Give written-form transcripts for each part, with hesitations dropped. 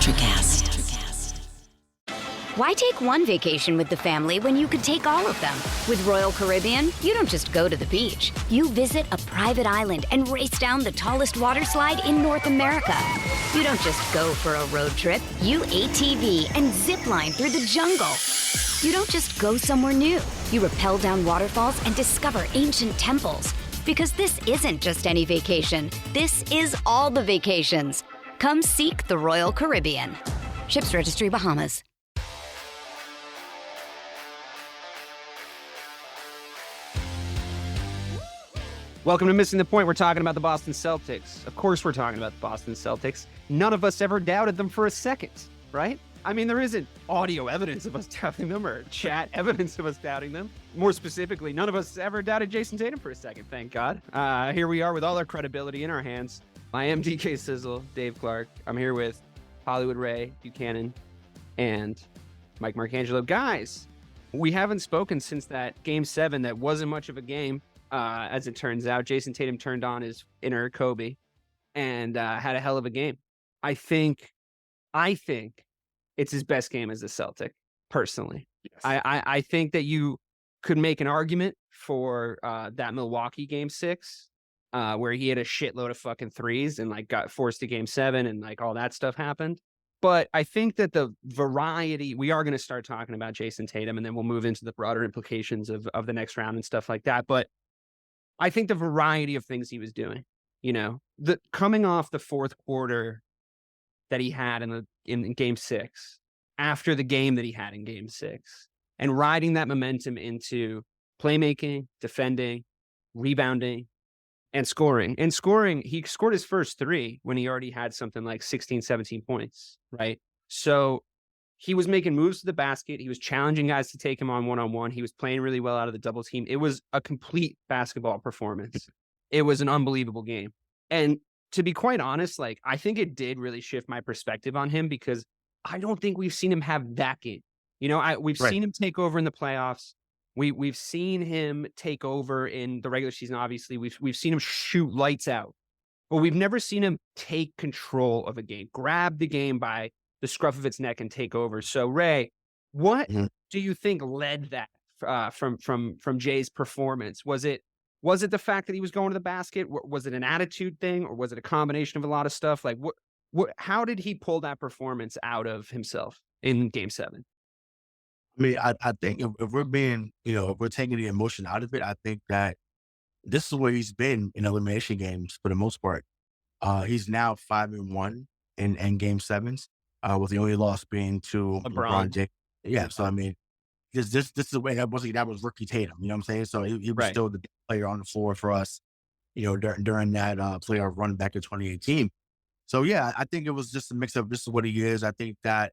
Electricast. Why take one vacation with the family when you could take all of them? With Royal Caribbean, you don't just go to the beach. You visit a private island and race down the tallest water slide in North America. You don't just go for a road trip. You ATV and zip line through the jungle. You don't just go somewhere new. You rappel down waterfalls and discover ancient temples. Because this isn't just any vacation. This is all the vacations. Come seek the Royal Caribbean. Ships Registry, Bahamas. Welcome to Missing the Point. We're talking about the Boston Celtics. Of course we're talking about the Boston Celtics. None of us ever doubted them for a second, right? I mean, there isn't audio evidence of us doubting them or chat evidence of us doubting them. More specifically, none of us ever doubted Jayson Tatum for a second, thank God. Here we are with all our credibility in our hands. I am DK Sizzle, Dave Clarke. I'm here with Hollywood Ray Buchanan and Mike Marcangelo. Guys, we haven't spoken since that Game 7 that wasn't much of a game. As it turns out, Jayson Tatum turned on his inner Kobe and had a hell of a game. I think it's his best game as a Celtic, personally. Yes. I think that you could make an argument for that Milwaukee Game 6, where he had a shitload of fucking threes and like got forced to Game 7 and like all that stuff happened. But I think that the variety, we are going to start talking about Jayson Tatum and then we'll move into the broader implications of the next round and stuff like that. But I think the variety of things he was doing, you know, the coming off the fourth quarter that he had in Game 6, after the game that he had in Game 6, and riding that momentum into playmaking, defending, rebounding, and scoring. And scoring, he scored his first 3 when he already had something like 16, 17 points, right? So he was making moves to the basket. He was challenging guys to take him on one-on-one. He was playing really well out of the double team. It was a complete basketball performance. It was an unbelievable game. And to be quite honest, like, I think it did really shift my perspective on him because I don't think we've seen him have that game. You know, we've seen him take over in the playoffs. We've seen him take over in the regular season. Obviously, we've seen him shoot lights out, but we've never seen him take control of a game, grab the game by the scruff of its neck and take over. So, Ray, what do you think led that from Jay's performance? Was it the fact that he was going to the basket? Was it an attitude thing, or was it a combination of a lot of stuff? Like, how did he pull that performance out of himself in Game 7? I mean, I think if we're being, if we're taking the emotion out of it, I think that this is where he's been in elimination games for the most part. He's now 5-1 in Game 7s. With the only loss being to LeBron James. Yeah, so I mean, this is the way that was rookie Tatum. You know what I'm saying? So he was still the player on the floor for us. During that playoff run back in 2018. So yeah, I think it was just a mix of this is what he is. I think that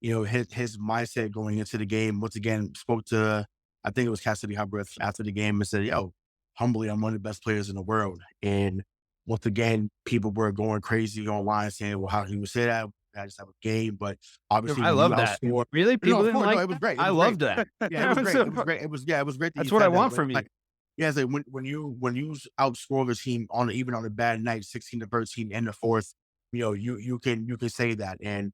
his mindset going into the game once again spoke to, I think it was Cassidy Hubbarth after the game and said, "Yo, humbly, I'm one of the best players in the world." And once again, people were going crazy online saying, "Well, how he would say that? I just have a game," but obviously I love that. Really? People didn't like it was great. I loved that. Yeah, it was great. It was great. It was great. That's what I want from you. Yeah, so when you outscore the team even on a bad night, 16-13 in the fourth, you can say that. And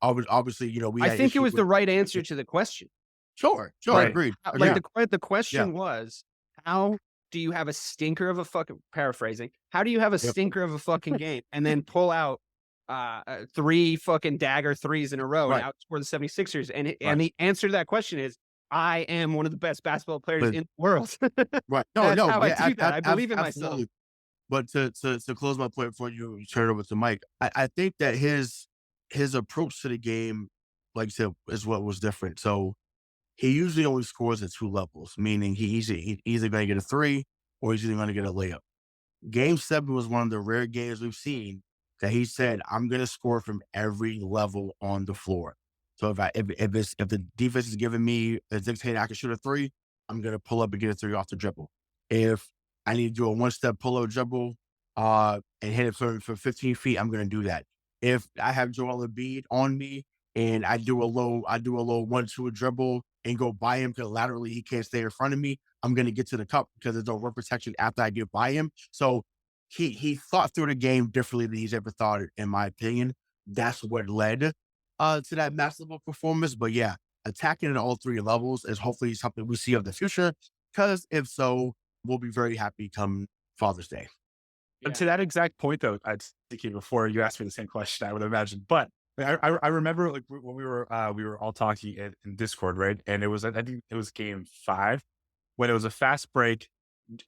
obviously, I think it was the right answer to the question. Sure, agreed. The question was, how do you have a stinker of a fucking paraphrasing? How do you have a stinker of a fucking game and then pull out 3 fucking dagger threes in a row and outscore the 76ers? And the answer to that question is, I am one of the best basketball players in the world. Right. I believe in myself. But to close my point before you turn it over to Mike, I think that his approach to the game, like I said, is what was different. So he usually only scores at 2 levels, meaning he's either going to get a 3 or he's either going to get a layup. Game 7 was one of the rare games we've seen that he said, "I'm going to score from every level on the floor." So if the defense is giving me a dictator, I can shoot a 3, I'm going to pull up and get a 3 off the dribble. If I need to do a 1-step pull-up dribble and hit it for 15 feet, I'm going to do that. If I have Joel Embiid on me and I do a low 1-2 dribble and go by him because laterally he can't stay in front of me, I'm going to get to the cup because there's no rim protection after I get by him. So he thought through the game differently than he's ever thought, in my opinion. that's what led to that masterful performance. But yeah, attacking at all three levels is hopefully something we see of the future. Because if so, we'll be very happy come Father's Day. And Yeah. to that exact point, though, I was thinking before you asked me the same question, I would imagine. But I remember like when we were all talking in Discord, right? And it was, I think it was game 5 when it was a fast break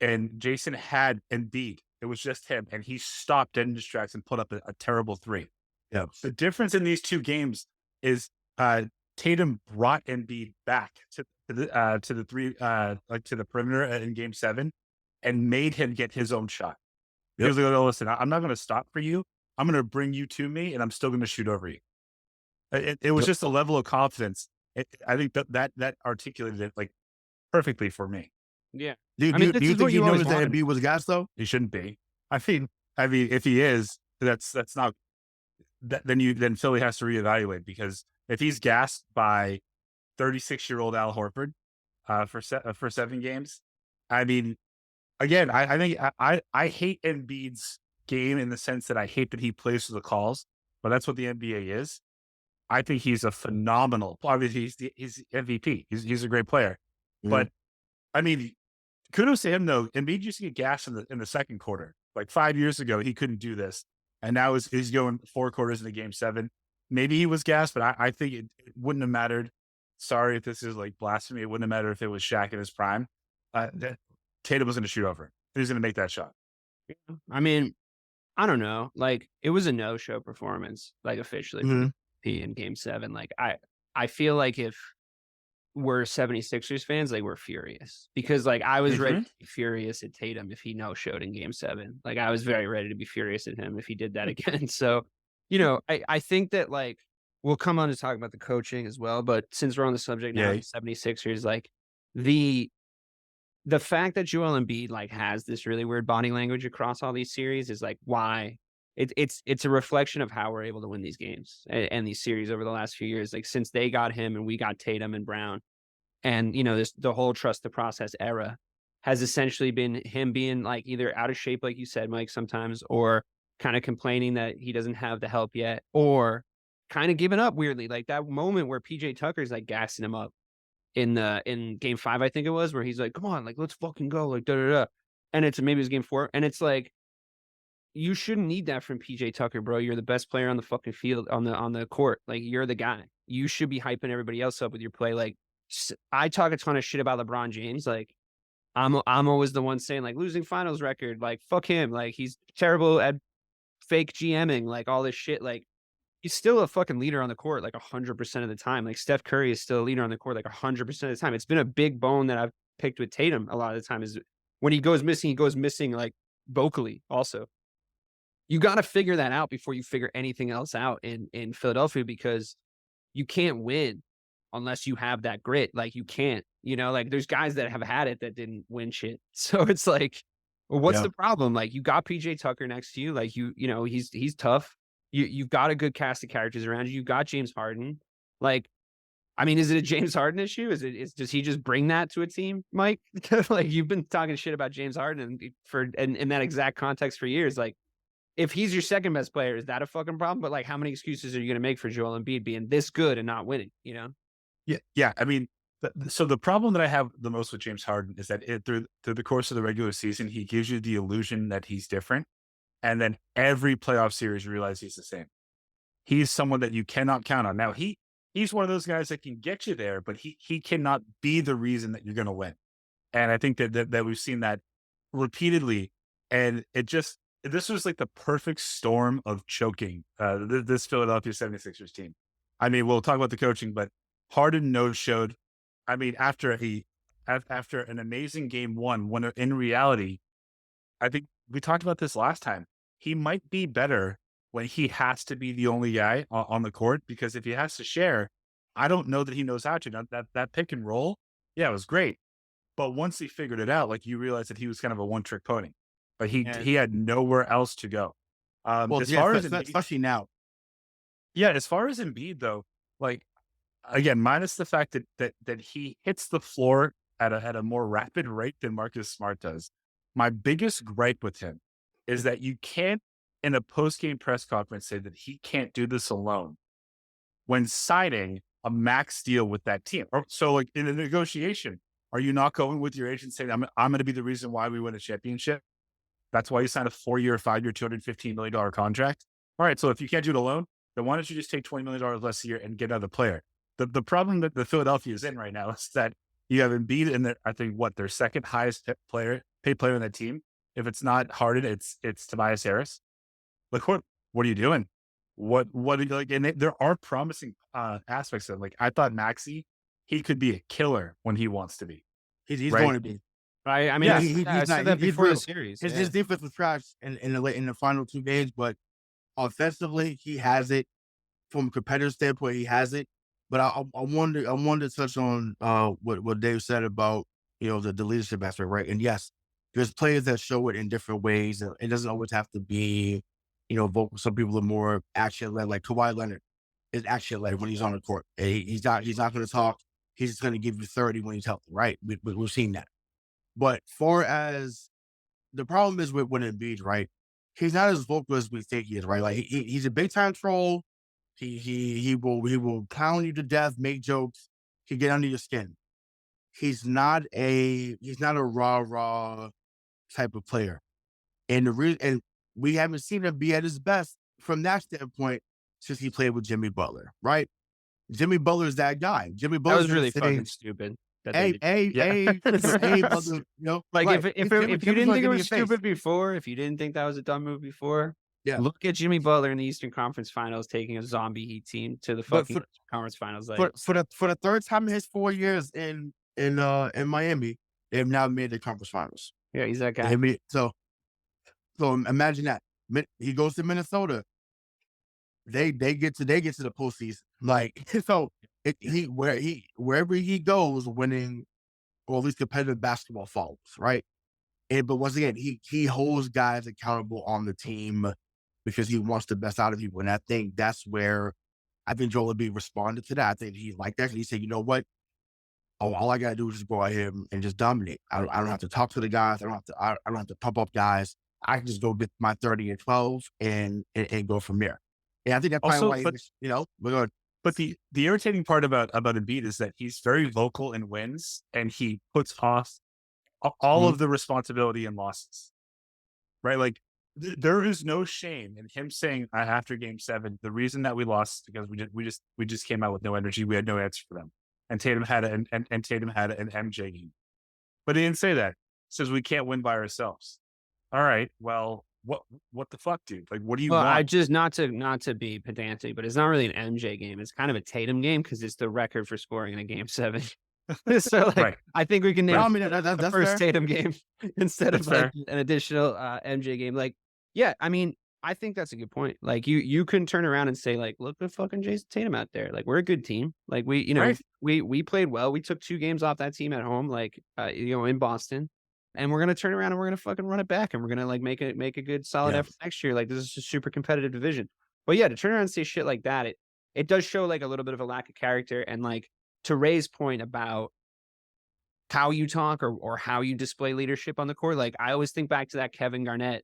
and Jayson had Embiid. It was just him, and he stopped dead in his tracks and put up a terrible 3. Yeah. The difference in these two games is Tatum brought Embiid back to the three, like to the perimeter in game 7 and made him get his own shot. He was like, "Oh, listen, I'm not going to stop for you. I'm going to bring you to me, and I'm still going to shoot over you." It was just a level of confidence. I think that articulated it like perfectly for me. Yeah. Do I mean, this you is think what he you always knows that wanted. Embiid was gas though? He shouldn't be. I mean, if he is, that's not. Then Philly has to reevaluate, because if he's gassed by 36-year-old Al Horford for 7 games, I mean, again, I think I hate Embiid's game in the sense that I hate that he plays for the calls, but that's what the NBA is. I think he's a phenomenal. Obviously, he's MVP. He's a great player, but I mean, kudos to him though. Embiid used to get gassed in the second quarter. Like 5 years ago, he couldn't do this, and now he's going 4 quarters into game 7. Maybe he was gassed, but I think it wouldn't have mattered. Sorry if this is like blasphemy. It wouldn't have mattered if it was Shaq in his prime. Tatum was going to shoot over him. He was going to make that shot. I mean, I don't know. Like, it was a no-show performance, like officially for P in game 7. Like, I feel like if we're 76ers fans, like, we're furious, because like I was ready to be furious at Tatum if he no-showed in game 7. Like, I was very ready to be furious at him if he did that again. So, I think that like we'll come on to talk about the coaching as well, but since we're on the subject now, the 76ers, like the fact that Joel Embiid like has this really weird body language across all these series is like why it's a reflection of how we're able to win these games and these series over the last few years. Like, since they got him and we got Tatum and Brown, and the whole trust the process era has essentially been him being like either out of shape, like you said, Mike, sometimes, or kind of complaining that he doesn't have the help yet, or kind of giving up weirdly. Like that moment where PJ Tucker's like gassing him up in game 5, I think it was, where he's like, "Come on, like let's fucking go," like da da da. And maybe it was game 4, and it's like, you shouldn't need that from PJ Tucker, bro. You're the best player on the fucking field, on the court. Like, you're the guy. You should be hyping everybody else up with your play. Like, I talk a ton of shit about LeBron James. Like, I'm always the one saying like losing finals record, like fuck him, like he's terrible at fake GMing, like all this shit. Like, he's still a fucking leader on the court, like 100% of the time. Like, Steph Curry is still a leader on the court, like 100% of the time. It's been a big bone that I've picked with Tatum a lot of the time, is when he goes missing like vocally also. You got to figure that out before you figure anything else out in Philadelphia, because you can't win unless you have that grit. Like, you can't, like there's guys that have had it that didn't win shit. So it's like, well, what's the problem? Like, you got PJ Tucker next to you. Like, he's tough. You've got a good cast of characters around you. You've got James Harden. Like, I mean, is it a James Harden issue? Does he just bring that to a team, Mike? Like, you've been talking shit about James Harden in that exact context for years. Like, if he's your second best player, is that a fucking problem? But like, how many excuses are you going to make for Joel Embiid being this good and not winning? Yeah. I mean, so the problem that I have the most with James Harden is that through the course of the regular season, he gives you the illusion that he's different, and then every playoff series you realize he's the same. He's someone that you cannot count on. Now he's one of those guys that can get you there, but he cannot be the reason that you're going to win. And I think that we've seen that repeatedly, and this was like the perfect storm of choking this Philadelphia 76ers team. I mean, we'll talk about the coaching, but Harden no-showed. I mean, after an amazing game 1, when in reality, I think we talked about this last time, he might be better when he has to be the only guy on the court, because if he has to share, I don't know that he knows how to. Now, that pick and roll, yeah, it was great. But once he figured it out, like, you realize that he was kind of a one-trick pony. But he had nowhere else to go. Especially now. Yeah, as far as Embiid though, like, again, minus the fact that he hits the floor at a more rapid rate than Marcus Smart does. My biggest gripe with him is that you can't in a post-game press conference say that he can't do this alone when signing a max deal with that team. So, like in a negotiation, are you not going with your agent saying, I'm going to be the reason why we win a championship? That's why you signed a 4-year, 5-year, $215 million contract. All right. So if you can't do it alone, then why don't you just take $20 million less a year and get another player? The problem that the Philadelphia is in right now is that you have Embiid in I think their second highest paid player on that team. If it's not Harden, it's Tobias Harris. Like what are you doing? What are you like? And there are promising aspects of it. Like I thought Maxey, he could be a killer when he wants to be. He's right? going to be. I mean, Yeah, I said that before real. the series. His defense was trash in the final 2 games, but offensively, he has it. From a competitive standpoint, he has it. But I wanted to touch on what Dave said about the leadership aspect, right? And yes, there's players that show it in different ways. It doesn't always have to be vocal. Some people are more action led, like Kawhi Leonard is action led when he's on the court. He's not going to talk. He's just going to give you 30 when he's healthy, right? We've seen that. But far as the problem is with Embiid, right? He's not as vocal as we think he is, right? Like he's a big time troll. He will clown you to death, make jokes. He get under your skin. He's not a rah type of player. And we haven't seen him be at his best from that standpoint since he played with Jimmy Butler, right? Jimmy Butler is that guy. Jimmy Butler was really fucking stupid. Butler, Like right. if you didn't think it was stupid before, if you didn't think that was a dumb move before, look at Jimmy Butler in the Eastern Conference Finals taking a zombie Heat team to the fucking conference finals. Like for the third time in his 4 years in Miami, they have now made the conference finals. Yeah, he's that guy. So imagine that. He goes to Minnesota. They get to the postseason. Like so, wherever he goes, winning or at least competitive basketball follows, right? But once again, he holds guys accountable on the team because he wants the best out of people. And I think that's where I think Joel Embiid responded to that. I think he liked that. He said, you know what? All I gotta do is just go out here and just dominate. I don't have to talk to the guys. I don't have to pump up guys. I can just go get my 30 and 12 and go from there. And I think that's Also, why we're going. But the irritating part about Embiid is that he's very vocal in wins and he puts off all of the responsibility in losses, right? Like there is no shame in him saying after Game 7, the reason that we lost is because we just came out with no energy. We had no answer for them, and Tatum had an MJ game, but he didn't say that. He says we can't win by ourselves. All right, well, what the fuck, dude? Like, what do you want? I just not to be pedantic, but it's not really an MJ game. It's kind of a Tatum game because it's the record for scoring in a Game 7. So I think we can name the first fair. Tatum game instead of like an additional MJ game. Like, yeah, I mean, I think that's a good point. Like you can turn around and say like, look at fucking Jayson Tatum out there. Like we're a good team. Like we played well. We took 2 games off that team at home, like in Boston. And we're gonna turn around and we're gonna fucking run it back and we're gonna like make a good solid effort next year. Like this is a super competitive division. But yeah, to turn around and say shit like that, it does show like a little bit of a lack of character. And like to Ray's point about how you talk or how you display leadership on the court, like I always think back to that Kevin Garnett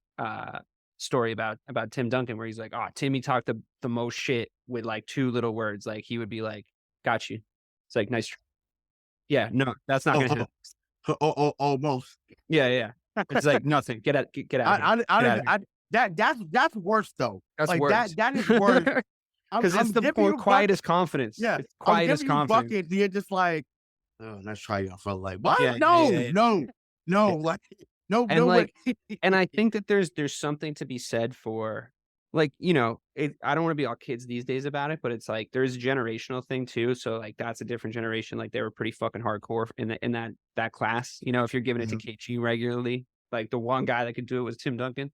story about Tim Duncan, where he's like, oh, Timmy talked the most shit with like 2 little words. Like he would be like, got you. It's like, nice. Yeah, no, that's not gonna happen. Almost. Yeah. It's like nothing. Get out. That's worse though. That's like worse. That is worse. Because it's the more quietest confidence. Yeah, it's quietest confidence. Bucket, you're just like, oh, let's try you for like, what? Yeah, no, yeah. like, no, and no. Like, and I think that there's something to be said for, like, I don't want to be all kids these days about it, but it's like there's a generational thing too. So like that's a different generation. Like they were pretty fucking hardcore in that class. If you're giving it to KG regularly, like the one guy that could do it was Tim Duncan.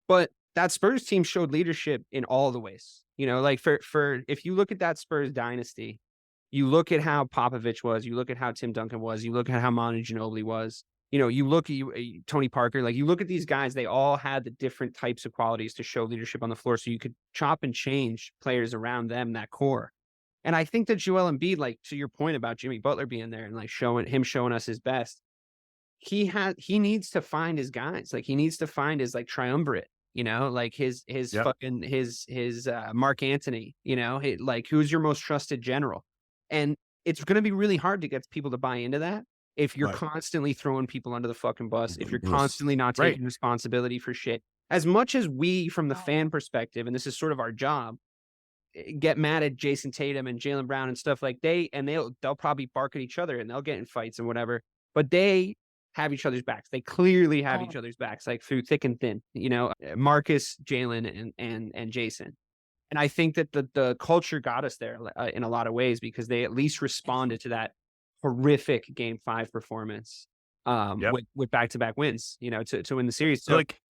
But that Spurs team showed leadership in all the ways. Like for if you look at that Spurs dynasty, you look at how Popovich was, you look at how Tim Duncan was, you look at how Manu Ginobili was. You look at Tony Parker, like you look at these guys, they all had the different types of qualities to show leadership on the floor. So you could chop and change players around them, that core. And I think that Joel Embiid, like to your point about Jimmy Butler being there and like showing us his best, he needs to find his guys. Like he needs to find his like triumvirate. like his Yep. fucking Mark Antony, like who's your most trusted general? And it's going to be really hard to get people to buy into that if you're Right. constantly throwing people under the fucking bus, if you're Yes. constantly not Right. taking responsibility for shit. As much as we, from the fan perspective, and this is sort of our job, get mad at Jayson Tatum and Jaylen Brown and stuff like they'll probably bark at each other and they'll get in fights and whatever, but they have each other's backs. They clearly have each other's backs, like through thick and thin, Marcus, Jaylen, and Jason. And I think that the culture got us there in a lot of ways because they at least responded to that horrific Game 5 performance Yep. with back-to-back wins, to win the series. So, like,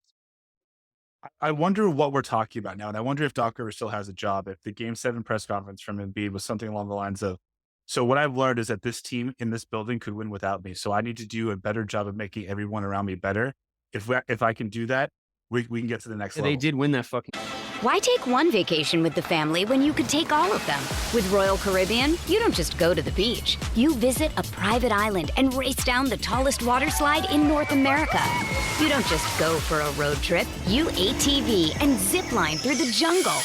I wonder what we're talking about now, and I wonder if Doc Rivers still has a job. If the Game 7 press conference from Embiid was something along the lines of, "So what I've learned is that this team in this building could win without me. So I need to do a better job of making everyone around me better. If I can do that, we can get to the next They level." did win that fucking. Why take one vacation with the family when you could take all of them? With Royal Caribbean, you don't just go to the beach. You visit a private island and race down the tallest water slide in North America. You don't just go for a road trip. You ATV and zip line through the jungle.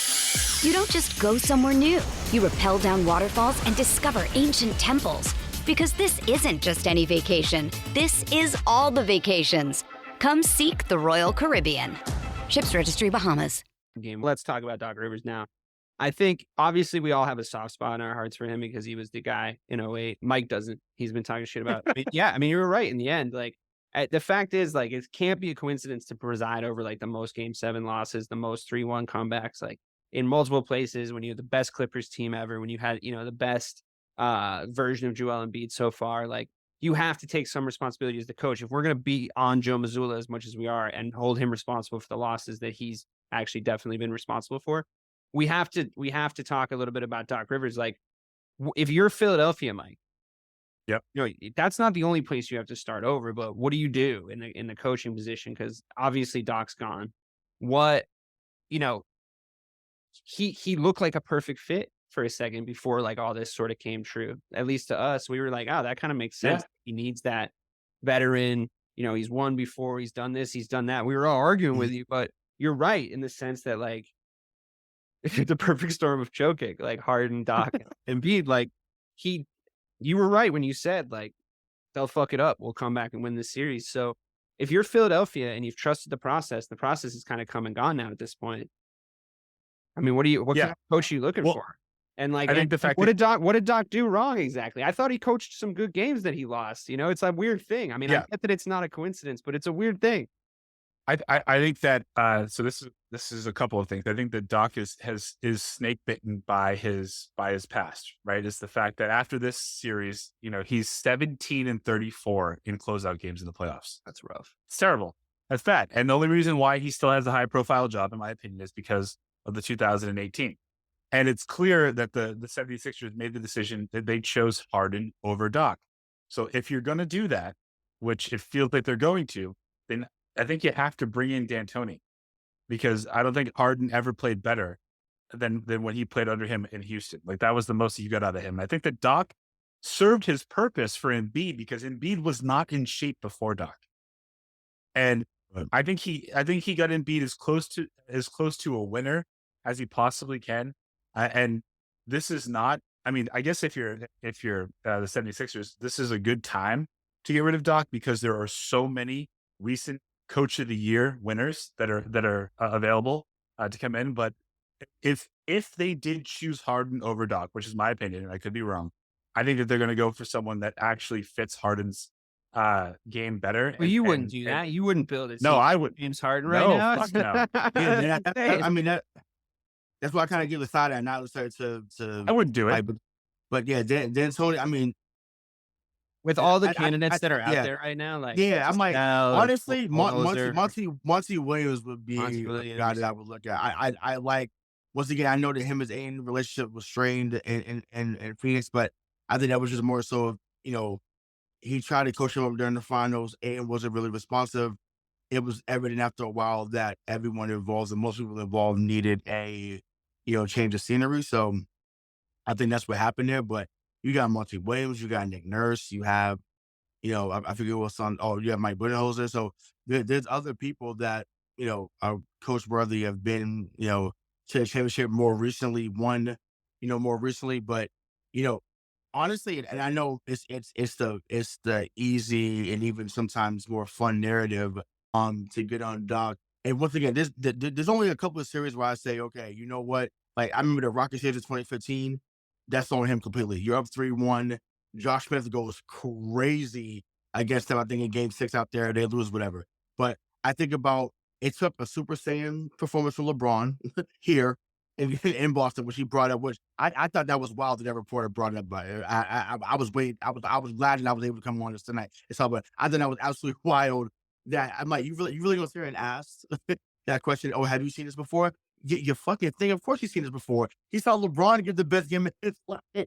You don't just go somewhere new. You rappel down waterfalls and discover ancient temples. Because this isn't just any vacation. This is all the vacations. Come seek the Royal Caribbean. Ships Registry, Bahamas. Game. Let's talk about Doc Rivers now. I think obviously we all have a soft spot in our hearts for him because he was the guy in 08. Mike doesn't. He's been talking shit about. You were right in the end. Like the fact is, like, it can't be a coincidence to preside over like the most Game 7 losses, the most 3-1 comebacks, like in multiple places. When you had the best Clippers team ever, when you had the best version of Joel Embiid so far, like you have to take some responsibility as the coach. If we're going to be on Joe Mazzulla as much as we are and hold him responsible for the losses that he's actually definitely been responsible for, we have to talk a little bit about Doc Rivers. Like, if you're Philadelphia, Mike, Yep. That's not the only place you have to start over. But what do you do in the coaching position? Because obviously Doc's gone. What he looked like a perfect fit for a second before like all this sort of came true. At least to us, we were like, oh, that kind of makes sense. Yeah. He needs that veteran. He's won before. He's done this. He's done that. We were all arguing with you, but you're right in the sense that like the perfect storm of choking, like Harden, Doc, and Embiid. Like you were right when you said like they'll fuck it up. We'll come back and win this series. So if you're Philadelphia and you've trusted the process is kind of come and gone now at this point. I mean, what kind of coach are you looking for? And like, I think the fact what did Doc do wrong exactly? I thought he coached some good games that he lost. It's a weird thing. I mean, I get that it's not a coincidence, but it's a weird thing. I think that so this is a couple of things. I think that Doc is snake bitten by his past, right? It's the fact that after this series, he's 17-34 in closeout games in the playoffs. That's rough. It's terrible. That's bad. And the only reason why he still has a high profile job, in my opinion, is because of the 2018. And it's clear that the 76ers made the decision that they chose Harden over Doc. So if you're going to do that, which it feels like they're going to, then I think you have to bring in D'Antoni, because I don't think Harden ever played better than when he played under him in Houston. Like that was the most you got out of him. And I think that Doc served his purpose for Embiid because Embiid was not in shape before Doc. And I think he got Embiid as close to a winner as he possibly can. And this is not, I mean, I guess if you're the 76ers, this is a good time to get rid of Doc because there are so many recent Coach of the Year winners that are available to come in. But if they did choose Harden over Doc, which is my opinion, and I could be wrong, I think that they're going to go for someone that actually fits Harden's game better. Well, you wouldn't do that. You wouldn't build it. No, I would. James Harden right now. Fuck no. Yeah, I mean that's why I kind of give the side eye, not to I wouldn't do it. But yeah, then Tony, I mean, with all the candidates that are out there right now, like I'm like, honestly, Monty Williams would be a guy that I would look at. I like, once again, I know that him and Aiden relationship was strained in Phoenix, but I think that was just more so of, he tried to coach him up during the finals. Aiden wasn't really responsive. It was evident after a while that everyone involved and most people involved needed a, change of scenery. So I think that's what happened there. But you got Monty Williams, you got Nick Nurse, you have, I forget what's on. Oh, you have Mike Budenholzer. So there's other people that Coach Worthy have been, to the championship more recently, but, you know, honestly, and I know it's the easy and even sometimes more fun narrative, to get on Doc. And once again, there's only a couple of series where I say, okay, you know what? Like I remember the Rockets series of 2015. That's on him completely. You're up 3-1. Josh Smith goes crazy against them. I think in Game 6 out there, they lose whatever. But I think about it took a Super Saiyan performance from LeBron here in Boston, which he brought up, which I thought that was wild that that reporter brought it up. But I was waiting. I was glad that I was able to come on this tonight. It's all, but I thought that was absolutely wild. That I'm like, you really gonna sit here and ask that question? Oh, have you seen this before? You fucking thing. Of course, you've seen this before. He saw LeBron get the best game in his life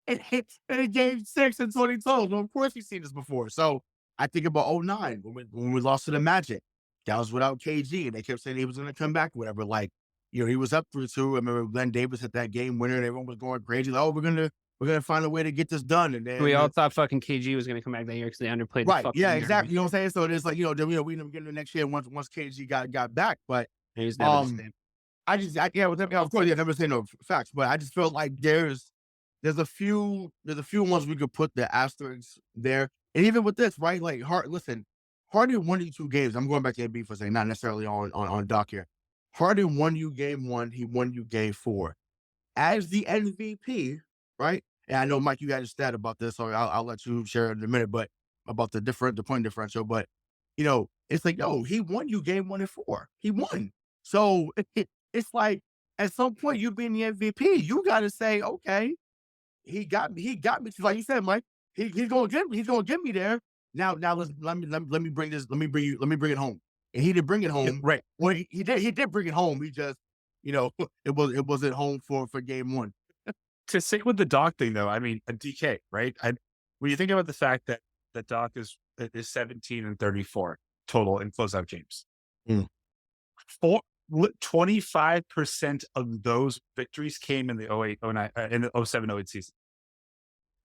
in Game 6 in 2012. So of course, you've seen this before. So I think about '09 when we lost to the Magic. That was without KG, and they kept saying he was going to come back, whatever. Like, he was up 3-2. I remember Glenn Davis hit that game winner, and everyone was going crazy. Like, oh, we're gonna find a way to get this done. And then We all thought fucking KG was going to come back that year because they underplayed the right, fucking yeah, year. exactly. You know what I'm saying? So it's like, we didn't get into next year once KG got back. But He was never the same. of course, yeah, never say no facts, but I just felt like there's a few ones we could put the asterisks there. And even with this, right? Like Harden won you 2 games. I'm going back to AB for a second, not necessarily on Doc here. Harden won you game 1, he won you game 4. As the MVP, right? And I know, Mike, you had a stat about this, so I'll let you share it in a minute, but about the point differential. But, it's like, he won you game 1 and 4. He won. So it's like, at some point, you being the MVP, you got to say, okay, he got me. Like you said, Mike, he's going to get me there. Now let me bring it home. And he didn't bring it home. Yeah, right. Well, he did bring it home. He just, it wasn't home for game 1. To stick with the Doc thing, though, I mean, a DK, right? When you think about the fact that Doc is 17 and 34 total in closeout games, Mm. 25% of those victories came in the 08, 09, in the 07, 08 season.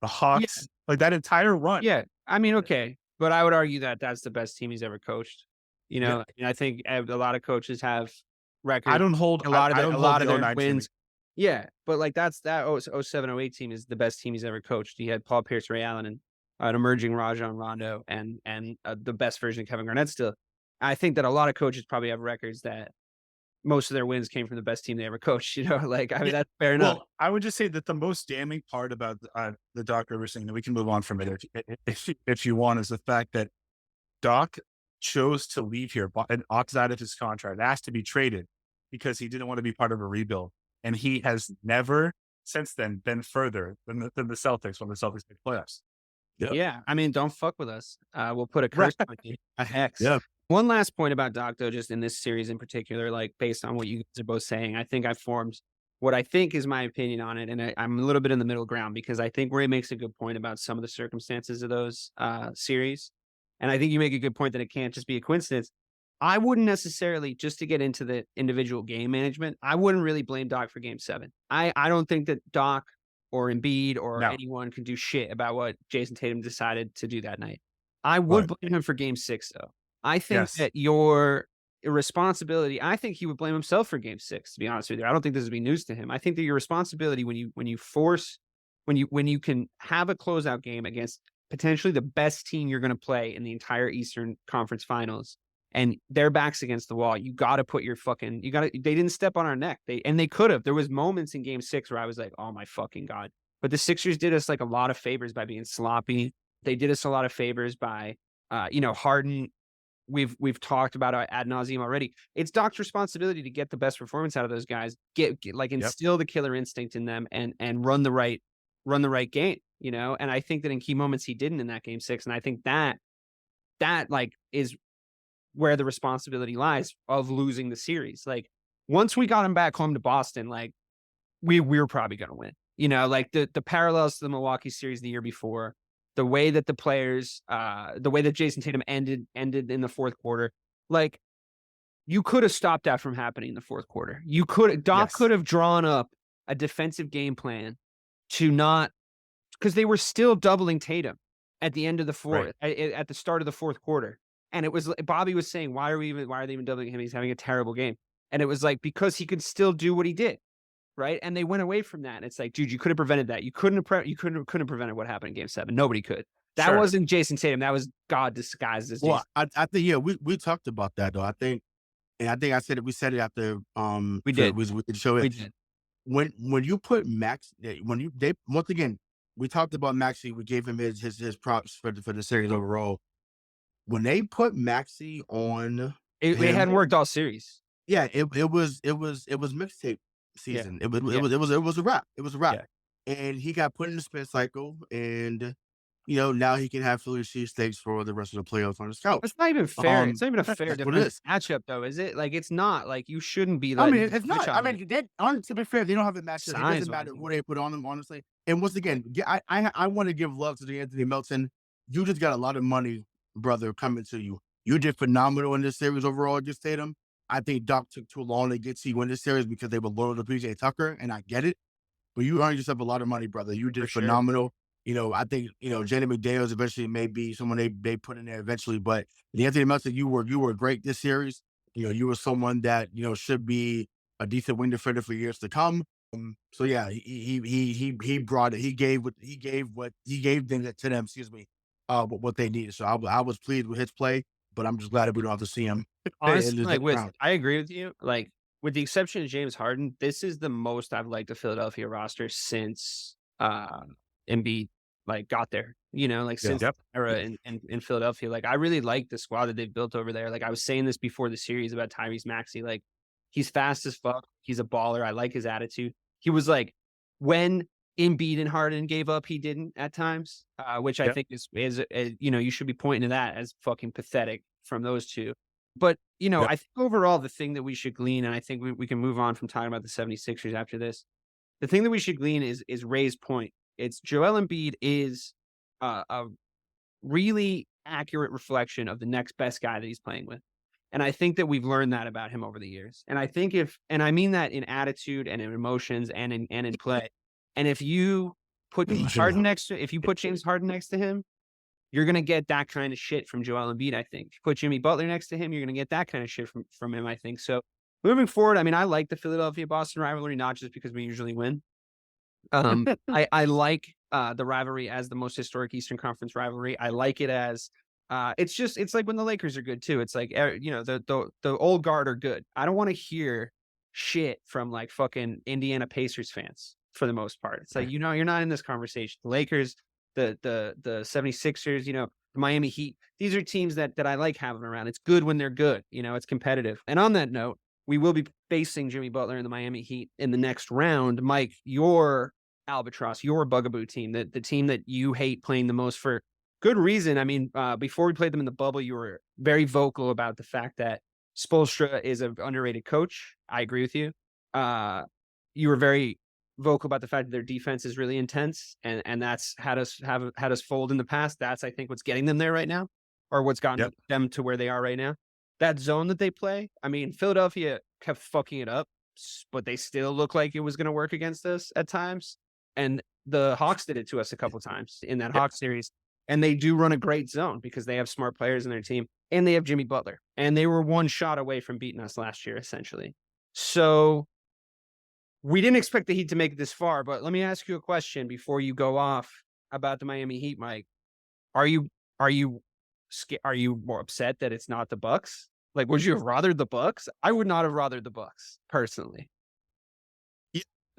The Hawks, like that entire run. Yeah, I mean, okay, but I would argue that that's the best team he's ever coached. Yeah. And I think a lot of coaches have records. I don't hold a lot of I their, don't a lot hold of the their 09 wins. Yeah, but like that 07, 08 team is the best team he's ever coached. He had Paul Pierce, Ray Allen, and an emerging Rajon Rondo, and the best version of Kevin Garnett. Still, I think that a lot of coaches probably have records that most of their wins came from the best team they ever coached. Like, I mean, that's fair enough. Well, I would just say that the most damning part about the Doc Rivers thing, and we can move on from it if you want, is the fact that Doc chose to leave here and opted out of his contract, asked to be traded because he didn't want to be part of a rebuild. And he has never since then been further than the Celtics when the Celtics made playoffs. Yeah, I mean, don't fuck with us. We'll put a curse on you, a hex. Yeah. One last point about Doc, though, just in this series in particular, like based on what you guys are both saying, I think I formed what I think is my opinion on it, and I'm a little bit in the middle ground because I think Ray makes a good point about some of the circumstances of those series, and I think you make a good point that it can't just be a coincidence. I wouldn't necessarily, just to get into the individual game management, I wouldn't really blame Doc for Game 7. I don't think that Doc or Embiid or anyone can do shit about what Jayson Tatum decided to do that night. I would blame him for Game 6, though. I think that your responsibility, I think he would blame himself for Game 6, to be honest with you. I don't think this would be news to him. I think that your responsibility when you can have a closeout game against potentially the best team you're going to play in the entire Eastern Conference Finals, and their backs against the wall, you got to put your they didn't step on our neck. They could have. There was moments in Game 6 where I was like, oh my fucking God. But the Sixers did us like a lot of favors by being sloppy. They did us a lot of favors by, Harden. We've talked about ad nauseum already. It's Doc's responsibility to get the best performance out of those guys, instill the killer instinct in them and run the right game, And I think that in key moments he didn't in that Game 6. And I think that like is where the responsibility lies of losing the series. Like once we got him back home to Boston, like we were probably going to win, like the parallels to the Milwaukee series the year before, the way that the players, the way that Jayson Tatum ended in the fourth quarter, like you could have stopped that from happening in the fourth quarter. Doc could have drawn up a defensive game plan to not, because they were still doubling Tatum at the end of the fourth, at the start of the fourth quarter. And it was Bobby was saying, why are they even doubling him? He's having a terrible game. And it was like, because he could still do what he did. Right. And they went away from that. And it's like, dude, you could have prevented that. You couldn't have prevented what happened in game 7. Nobody could. That Sure. wasn't Jayson Tatum. That was God disguised as Jason. Well, I think we talked about that though. I think I said it. We said it after We did. we did show We it. did. When you put Max, they once again, we talked about Maxey. We gave him his props for the series overall. When they put Maxey on, It hadn't worked all series. yeah, it was mixtape season. It was a wrap. It was a wrap, and he got put in the spin cycle, and now he can have Philly cheesesteaks for the rest of the playoffs on his couch. It's not even fair. It's not even a fair that's what it is. matchup, though, is it? Like, it's not. Like, you shouldn't be. I mean, letting it's not. I mean, to be fair, they don't have a matchup. It Size doesn't matter wise. who they put on them, honestly. And once again, I want to give love to the Anthony Melton. You just got a lot of money, brother, coming to you. You did phenomenal in this series overall against Tatum. I think Doc took too long to get to you in this series because they were loyal to PJ Tucker, and I get it. But you earned yourself a lot of money, brother. You did phenomenal. I think, Jenny McDaniels eventually may be someone they put in there eventually. But the Anthony Melton, you were great this series. You were someone that, should be a decent wing defender for years to come. So yeah, he brought it. He gave them to them, excuse me, what they needed. So I was pleased with his play, but I'm just glad that we don't have to see him. Honestly, I agree with you. Like, with the exception of James Harden, this is the most I've liked the Philadelphia roster since Embiid got there. Since the era in Philadelphia. Like, I really like the squad that they've built over there. Like, I was saying this before the series about Tyrese Maxey. Like, he's fast as fuck. He's a baller. I like his attitude. He was like, when Embiid and Harden gave up, he didn't at times, which I think is you should be pointing to that as fucking pathetic from those two. But, I think overall the thing that we should glean, and I think we can move on from talking about the 76ers after this. The thing that we should glean is Ray's point. It's Joel Embiid is a really accurate reflection of the next best guy that he's playing with. And I think that we've learned that about him over the years. And I think and I mean that in attitude and in emotions and in play. And if you put James Harden next to him, you're going to get that kind of shit from Joel Embiid, I think. If you put Jimmy Butler next to him, you're going to get that kind of shit from him, I think. So moving forward, I mean, I like the Philadelphia-Boston rivalry, not just because we usually win. I like the rivalry as the most historic Eastern Conference rivalry. I like it as it's like when the Lakers are good too. It's like, the old guard are good. I don't want to hear shit from like fucking Indiana Pacers fans for the most part. It's like, you're not in this conversation. The Lakers, the 76ers, the Miami Heat. These are teams that I like having around. It's good when they're good. It's competitive. And on that note, we will be facing Jimmy Butler and the Miami Heat in the next round. Mike, your albatross, your bugaboo team, the team that you hate playing the most for good reason. I mean, before we played them in the bubble, you were very vocal about the fact that Spoelstra is an underrated coach. I agree with you. You were very vocal about the fact that their defense is really intense, and that's had us fold in the past. That's, I think, what's getting them there right now, or what's gotten them to where they are right now. That zone that they play, I mean, Philadelphia kept fucking it up, but they still look like it was going to work against us at times. And the Hawks did it to us a couple times in that Hawks series. And they do run a great zone because they have smart players in their team, and they have Jimmy Butler. And they were one shot away from beating us last year, essentially. So we didn't expect the Heat to make it this far, but let me ask you a question before you go off about the Miami Heat, Mike. Are you more upset that it's not the Bucks? Like, would you have rathered the Bucks? I would not have rathered the Bucks personally.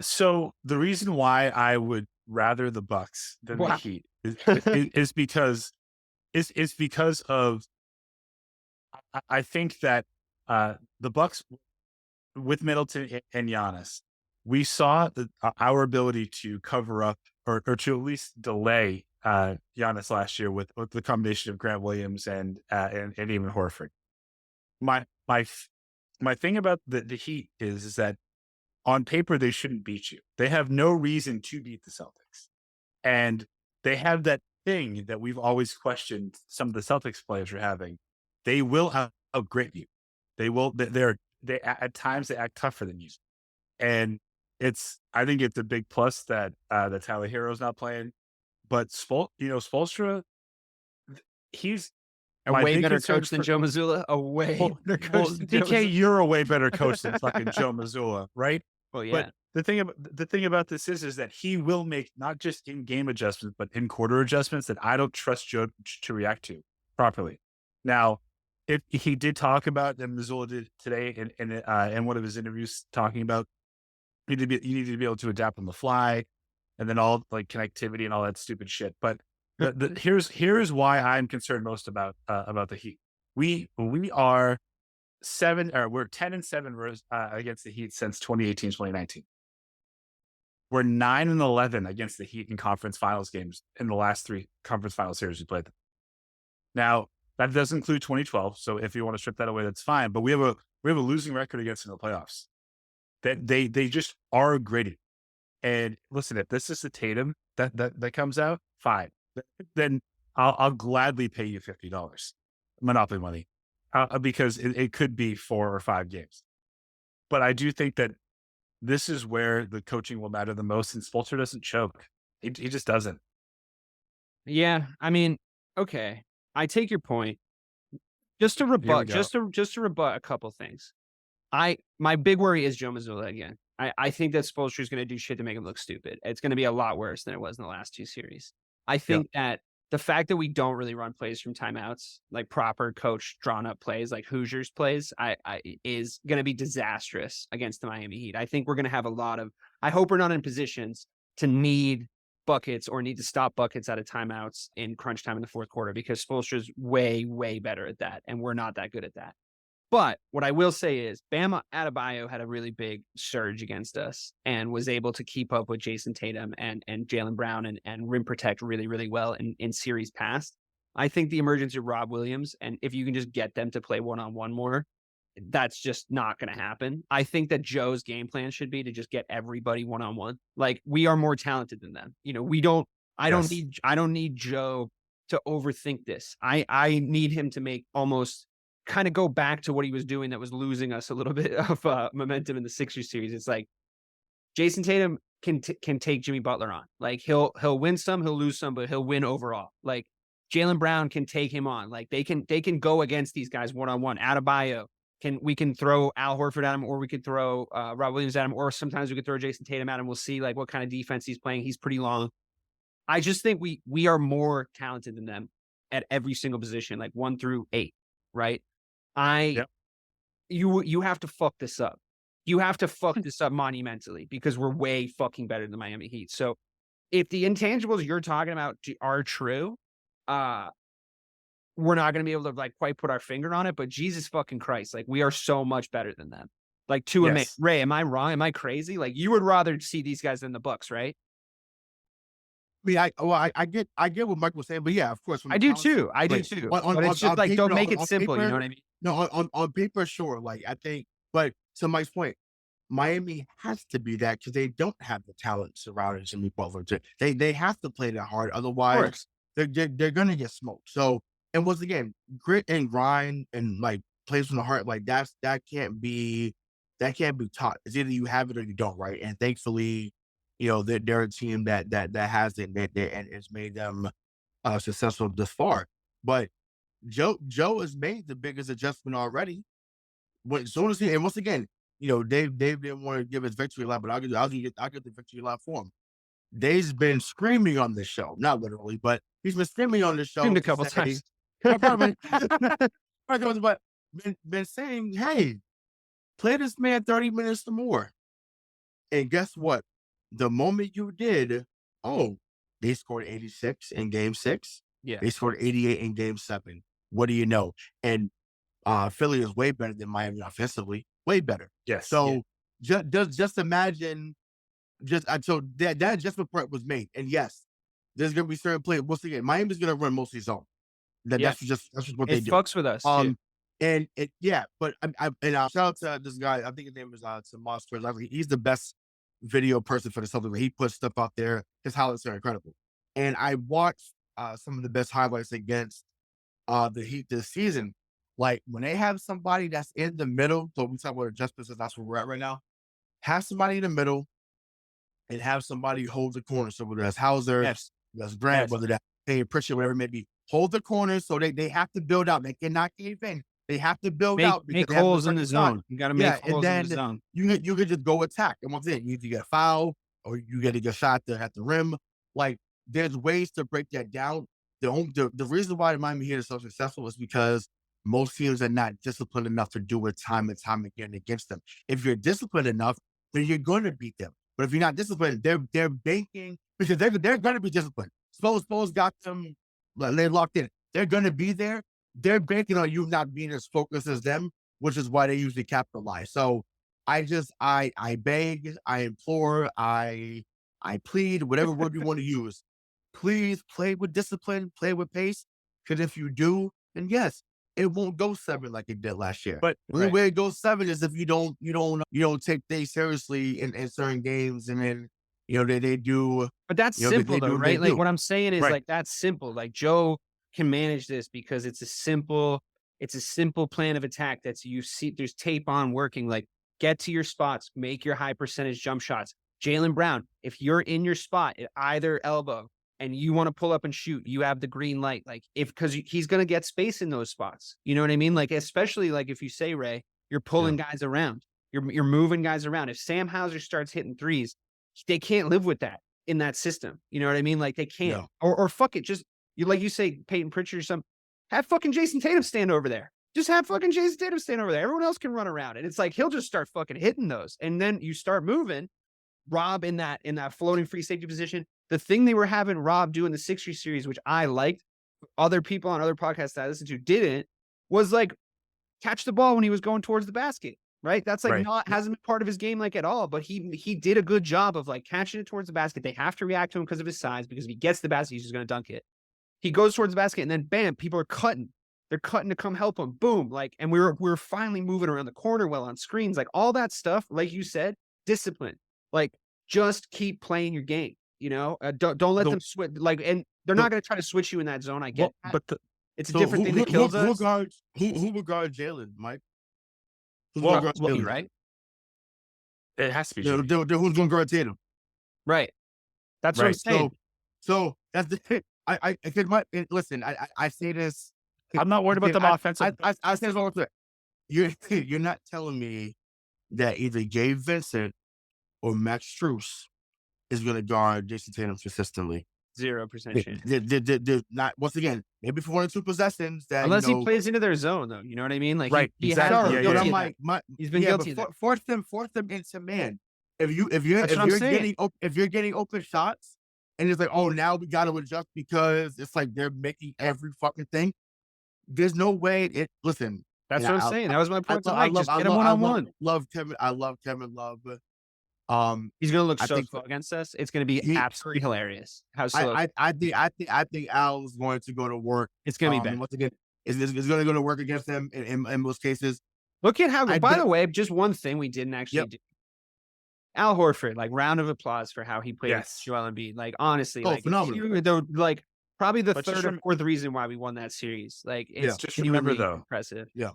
So the reason why I would rather the Bucks than the Heat is because of I think that the Bucks with Middleton and Giannis, we saw our ability to cover up or to at least delay Giannis last year with the combination of Grant Williams and even Horford. My thing about the Heat is that on paper they shouldn't beat you. They have no reason to beat the Celtics, and they have that thing that we've always questioned some of the Celtics players are having. They will outgrit you. They will. They at times they act tougher than you, and I think it's a big plus that Tyler Hero's not playing, but Spoelstra, he's A My way big better concern coach than for Joe Mazzulla. A way better coach than Joe DK, Mazzulla. you're a way better coach than fucking Joe Mazzulla, right? Well, But yeah. the thing about this is that he will make not just in game adjustments, but in quarter adjustments that I don't trust Joe to react to properly. Now, if he did talk about, and Mazzulla did today in one of his interviews, talking about you need to be able to adapt on the fly, and then all like connectivity and all that stupid shit. But here's why I'm concerned most about the Heat. We are we're 10-7 against the Heat since 2018, 2019. We're 9-11 against the Heat in conference finals games in the last 3 conference final series we played them. Now, that does include 2012. So if you want to strip that away, that's fine. But we have a losing record against in the playoffs. That they just are gritty. And listen, if this is the Tatum that comes out, fine. Then I'll gladly pay you $50 Monopoly money because it could be 4 or 5 games. But I do think that this is where the coaching will matter the most, and Spoelstra doesn't choke. He just doesn't. Yeah, I mean, okay. I take your point. Just to Here we rebut, go. just to rebut a couple things. My big worry is Joe Mazzulla again. I think that Spoelstra is going to do shit to make him look stupid. It's going to be a lot worse than it was in the last 2 series. I think that the fact that we don't really run plays from timeouts, like proper coach drawn up plays, like Hoosiers plays, is going to be disastrous against the Miami Heat. I think we're going to have a lot of. I hope we're not in positions to need buckets or need to stop buckets out of timeouts in crunch time in the fourth quarter, because Spoelstra's way, way better at that, and we're not that good at that. But what I will say is Bam Adebayo had a really big surge against us and was able to keep up with Jayson Tatum and Jaylen Brown and rim protect really, really well in series past. I think the emergence of Rob Williams, and if you can just get them to play one-on-one more, that's just not going to happen. I think that Joe's game plan should be to just get everybody one-on-one. Like, we are more talented than them. You know, I don't need Joe to overthink this. I need him to make almost kind of go back to what he was doing that was losing us a little bit of momentum in the Sixers series. It's like Jayson Tatum can take Jimmy Butler on. Like, he'll win some, he'll lose some, but he'll win overall. Like, Jaylen Brown can take him on. Like, they can go against these guys one-on-one. Adebayo, we can throw Al Horford at him, or we could throw Rob Williams at him, or sometimes we could throw Jayson Tatum at him. We'll see like what kind of defense he's playing. He's pretty long. I just think we are more talented than them at every single position, like 1 through 8, right? You have to fuck this up. You have to fuck this up monumentally, because we're way fucking better than the Miami Heat. So if the intangibles you're talking about are true, we're not going to be able to like quite put our finger on it, but Jesus fucking Christ, like, we are so much better than them. Like, Ray, am I wrong? Am I crazy? Like, you would rather see these guys than the Bucks, right? I mean, I get what Mike was saying, but yeah, of course. I do too. But it's just like, don't make it simple. You know what I mean? No, on paper, sure. Like, I think, but to Mike's point, Miami has to be that because they don't have the talent surrounding Jimmy Butler. They have to play that hard, otherwise they're gonna get smoked. So, and once again, grit and grind and like plays from the heart, like that can't be taught. It's either you have it or you don't, right? And thankfully, you know, they're a team that has it, and it's made them successful this far. But Joe has made the biggest adjustment already. As soon as and once again, you know, Dave didn't want to give his victory lap, but I'll give the victory lap for him. Dave's been screaming on this show, not literally, but he's been screaming on this show Screamed a couple times. But been saying, hey, play this man 30 minutes or more. And guess what? The moment you did, they scored 86 in game 6. Yeah. They scored 88 in game 7. What do you know? And Philly is way better than Miami offensively. Way better. Yes. So just imagine, so that adjustment part was made. And yes, there's going to be certain plays. Once again, Miami's going to run mostly zone. That's just what they do. It fucks with us too. And but shout out to this guy. I think his name is Tomas Torres. He's the best video person for the Celtics. He puts stuff out there. His highlights are incredible. And I watched some of the best highlights against the Heat this season. Like, when they have somebody that's in the middle, so we talk about adjustments, that's where we're at right now. Have somebody in the middle and have somebody hold the corner. So whether that's Hauser, that's Grant, whether that's Payne Pritchard, whatever it may be, hold the corners so they have to build out. They cannot cave in. They have to build out because Make they have holes in the certain shot. zone. You got to Yeah, make and holes in the then zone. you could just go attack. And once again, you either get a foul or you get to get shot at the rim. Like there's ways to break that down. The reason why the Miami Heat is so successful is because most teams are not disciplined enough to do it time and time again against them. If you're disciplined enough, then you're going to beat them. But if you're not disciplined, they're banking because they're going to be disciplined. Suppose got them, they locked in. They're going to be there. They're banking on you not being as focused as them, which is why they usually capitalize. So I beg, I implore, I plead, whatever word you want to use. Please play with discipline, play with pace. Because if you do, then yes, it won't go 7 like it did last year. But the only way it goes 7 is if you don't take things seriously in certain games, and then they do. But that's You know, simple though, right? Like what I'm saying is Right. like that's simple. Like Joe can manage this because it's a simple plan of attack that's you see there's tape on working. Like get to your spots, make your high percentage jump shots. Jaylen Brown, if you're in your spot at either elbow and you want to pull up and shoot, you have the green light. Like because he's going to get space in those spots. You know what I mean? Like especially like if you say, Ray, you're pulling guys around, you're moving guys around. If Sam Hauser starts hitting threes, they can't live with that in that system. You know what I mean? Like they can't. No. Or fuck it, just like you say, Peyton Pritchard or something. Have fucking Jayson Tatum stand over there. Just have fucking Jayson Tatum stand over there. Everyone else can run around, and it's like he'll just start fucking hitting those, and then you start moving. Rob in that floating free safety position. The thing they were having Rob do in the Sixers series, which I liked, other people on other podcasts that I listened to didn't, was like catch the ball when he was going towards the basket. Right? That's like hasn't been part of his game like at all. But he did a good job of like catching it towards the basket. They have to react to him because of his size, because if he gets the basket, he's just going to dunk it. He goes towards the basket and then bam, people are cutting. They're cutting to come help him. Boom. Like, and we were finally moving around the corner well on screens. Like all that stuff, like you said, discipline. Like just keep playing your game. Don't let them switch. Like, and they're not going to try to switch you in that zone. I get, but it's a different thing that kills us. Who would guard Jaylen, Mike? Well, right? It has to be. Who's going to guard Tatum? Right. That's what I'm saying. So that's the listen. I say this. I'm not worried about them offensive. I say this all the time. You're not telling me that either Gabe Vincent or Max Strus is going to guard Jayson Tatum consistently. 0% chance. They're not, once again, maybe for 1 or 2 possessions that unless he plays into their zone, though. You know what I mean? Like right, exactly. He's been guilty. But force them into man. If you're getting open shots and it's like, oh, now we got to adjust because it's like they're making every fucking thing. There's no way. Listen. That's what I'm saying. That was my point. Just get him one-on-one. I love Kevin Love. He's going to look so slow against us. It's going to be absolutely hilarious. How slow? I think Al's going to go to work. It's going to be bad. Once again, it's going to go to work against them in most cases. Look at how. By the way, just one thing we didn't actually do. Al Horford, like round of applause for how he played with Joel Embiid. Like honestly, phenomenal. Like probably the third or fourth reason why we won that series. Like it's just remember though, impressive. Yeah.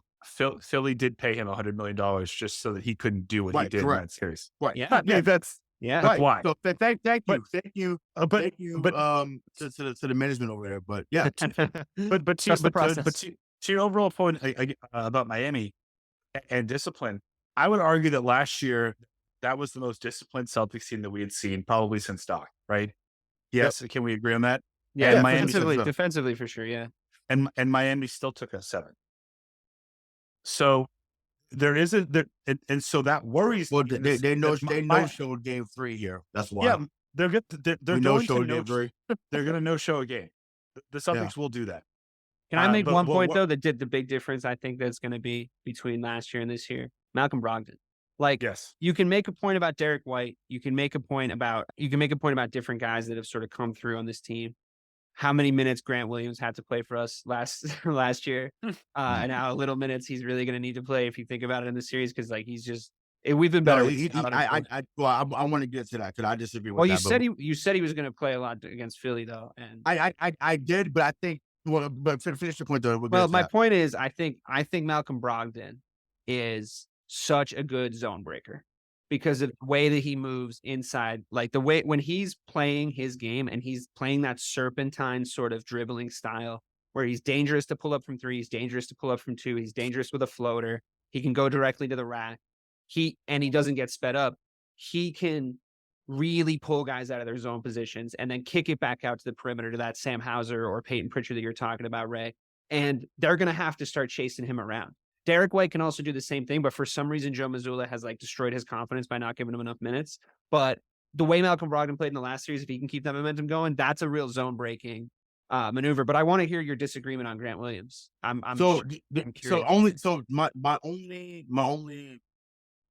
Philly did pay him $100 million just so that he couldn't do what he did in that series. Right. Yeah. That's why. So thank you. Thank you. To the management over there. But yeah. but to your overall point about Miami and discipline, I would argue that last year that was the most disciplined Celtics team that we had seen probably since Doc. Right? Yes. Can we agree on that? Yeah. And Miami defensively for sure. Yeah. And Miami still took us 7. So there isn't there, and so that worries. Well, they know showed game 3 here. That's why. Yeah, they're good. They're going to they're going to no show a game. The Celtics will do that. Can I make one point though that did the big difference? I think that's going to be between last year and this year. Malcolm Brogdon. Like, you can make a point about Derek White. You can make a point about different guys that have sort of come through on this team. How many minutes Grant Williams had to play for us last year, and how little minutes he's really going to need to play if you think about it in the series, because like he's just we've been better. I want to get to that because I disagree with that. Well, you said he was going to play a lot against Philly though, and I did, but I think but finish your point though. My point is I think Malcolm Brogdon is such a good zone breaker because of the way that he moves inside, like the way when he's playing his game and he's playing that serpentine sort of dribbling style, where he's dangerous to pull up from 3, he's dangerous to pull up from 2, he's dangerous with a floater. He can go directly to the rack. He doesn't get sped up. He can really pull guys out of their zone positions and then kick it back out to the perimeter to that Sam Hauser or Peyton Pritchard that you're talking about, Ray. And they're going to have to start chasing him around. Derek White can also do the same thing, but for some reason, Joe Mazzulla has like destroyed his confidence by not giving him enough minutes. But the way Malcolm Brogdon played in the last series, if he can keep that momentum going, that's a real zone breaking maneuver. But I want to hear your disagreement on Grant Williams. I'm curious. My only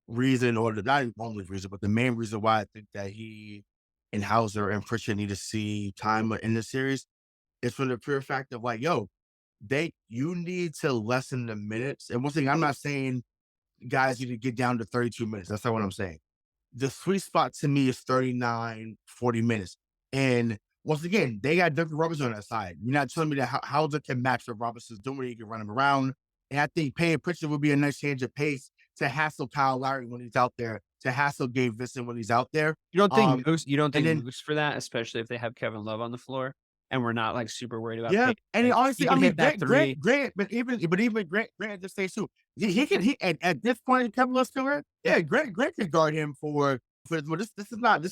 reason, or not even only reason, but the main reason why I think that he and Hauser and Pritchard need to see time in this series is for the pure fact of like, yo, you need to lessen the minutes. And one thing, I'm not saying guys need to get down to 32 minutes. That's not what I'm saying. The sweet spot to me is 39, 40 minutes. And once again, they got Duncan Robinson on that side. You're not telling me that Hauser can match what Robinson's doing. He can run him around. And I think Payne Pritchard would be a nice change of pace to hassle Kyle Lowry when he's out there, to hassle Gabe Vincent when he's out there. You don't think Moose for that, especially if they have Kevin Love on the floor and we're not like super worried about. Yeah, and honestly, I mean, Grant, but even Grant at this stage too. He can at this point in Kevin Love's career, yeah, Grant can guard him for this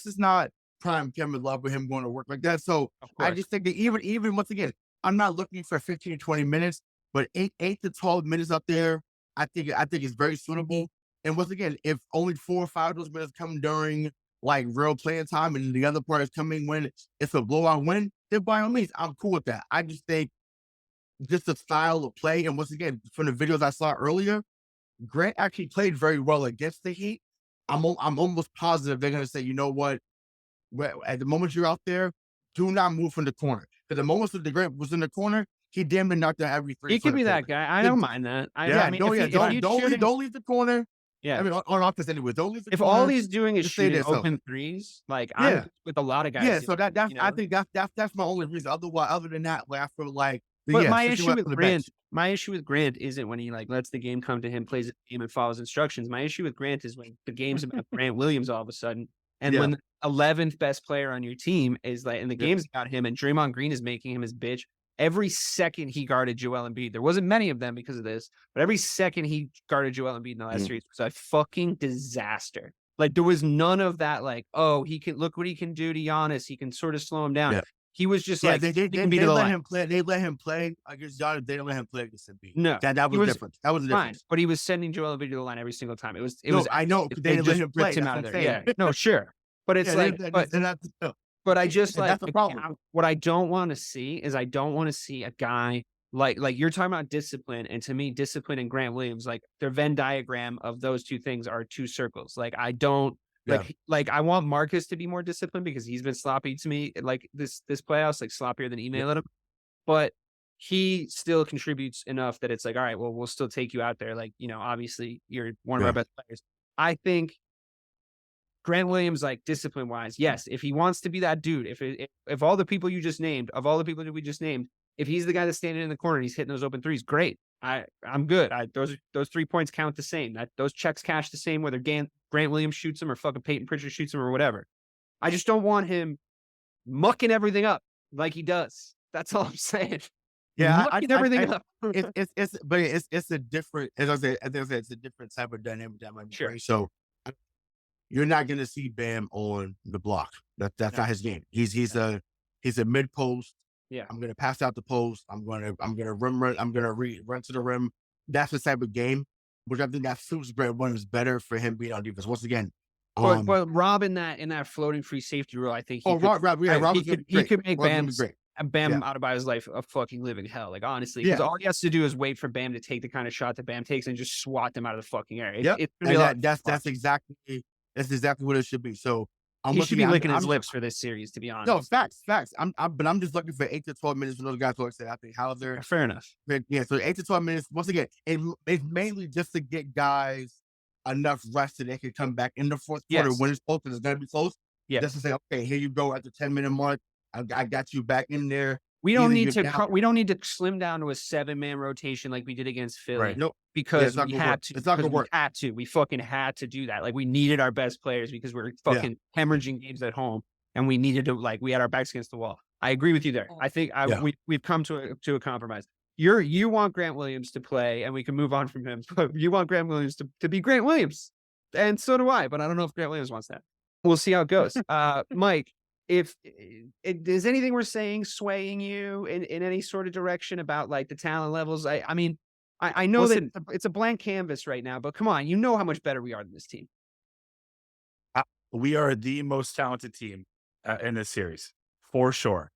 is not prime Kevin Love with him going to work like that. So I just think that even once again, I'm not looking for 15 to 20 minutes, but 8 to 12 minutes up there, I think it's very suitable. And once again, if only 4 or 5 of those minutes come during like real playing time and the other part is coming when it's a blowout win, then by all means, I'm cool with that. I just think just the style of play. And once again, from the videos I saw earlier, Grant actually played very well against the Heat. I'm almost positive they're going to say, you know what? At the moment you're out there, do not move from the corner. Because the moment that Grant was in the corner, he damn near knocked down every 3. He could be that guy. I don't mind that. Don't leave the corner. Yeah, I mean, on offense anyway. Don't leave the if corner. all he's doing is shooting open threes, like I'm with a lot of guys. Yeah, so I think that's my only reason. Otherwise, other than that, like, I feel like. But my issue with Grant isn't when he like lets the game come to him, plays the game, and follows instructions. My issue with Grant is when the game's about Grant Williams all of a sudden, and when the 11th best player on your team is like, and the game's about him, and Draymond Green is making him his bitch. Every second he guarded Joel Embiid, there wasn't many of them because of this, but every second he guarded Joel Embiid in the last series was a fucking disaster. Like there was none of that. Like, oh, he can look what he can do to Giannis. He can sort of slow him down. Yeah. He was just like they let him play. They let him play against Giannis. They don't let him play against Embiid. No, that was different. That was a difference. But he was sending Joel Embiid to the line every single time. It was. I know they let him play. Him out of there. Yeah, no, sure. But it's But I just like, that's the problem. What I don't want to see is I don't want to see a guy like you're talking about discipline. And to me, discipline and Grant Williams, like their Venn diagram of those two things are 2 circles. Like I don't like I want Marcus to be more disciplined because he's been sloppy to me like this playoffs, like sloppier than email at him. But he still contributes enough that it's like, all right, well, we'll still take you out there. Like, you know, obviously you're one of our best players. I think Grant Williams, like discipline wise, yes. If he wants to be that dude, if all the people you just named, of all the people that we just named, if he's the guy that's standing in the corner and he's hitting those open threes, great. I'm good. Those 3 points count the same. Those checks cash the same, whether Grant Williams shoots them or fucking Peyton Pritchard shoots them or whatever. I just don't want him mucking everything up like he does. That's all I'm saying. Yeah, mucking everything up. It's a different, as I said, it's a different type of dynamic that might be great. So you're not going to see Bam on the block. That's not his game. He's a mid post. Yeah, I'm going to pass out the post. I'm going to run. I'm going to run to the rim. That's the type of game, which I think that suits Grant Williams better for him being on defense. Once again, but Rob in that floating free safety rule, I think he could make Bam out of his life a fucking living hell. Like honestly, because all he has to do is wait for Bam to take the kind of shot that Bam takes and just swat them out of the fucking area. That's exactly what it should be. So he should be licking his lips for this series, to be honest. No, facts. But I'm just looking for 8 to 12 minutes for those guys to say, I think Hauser. Fair enough. Yeah, so 8 to 12 minutes. Once again, it's mainly just to get guys enough rest so they can come back in the fourth quarter when it's close, because it's going to be close. Yeah. Just to say, okay, here you go at the 10-minute mark. I got you back in there. We don't need to slim down to a 7-man rotation like we did against Philly. Right. Nope. Because we had to. It's not going to work. We fucking had to do that. Like we needed our best players because we were fucking hemorrhaging games at home, and we needed to we had our backs against the wall. I agree with you there. I think Yeah. we've come to a compromise. You want Grant Williams to play, and we can move on from him. But you want Grant Williams to be Grant Williams, and so do I. But I don't know if Grant Williams wants that. We'll see how it goes. Mike, if is anything we're saying swaying you in any sort of direction about like the talent levels? I mean, I know that Listen, it's a blank canvas right now, but come on, you know how much better we are than this team. we are the most talented team in this series for sure.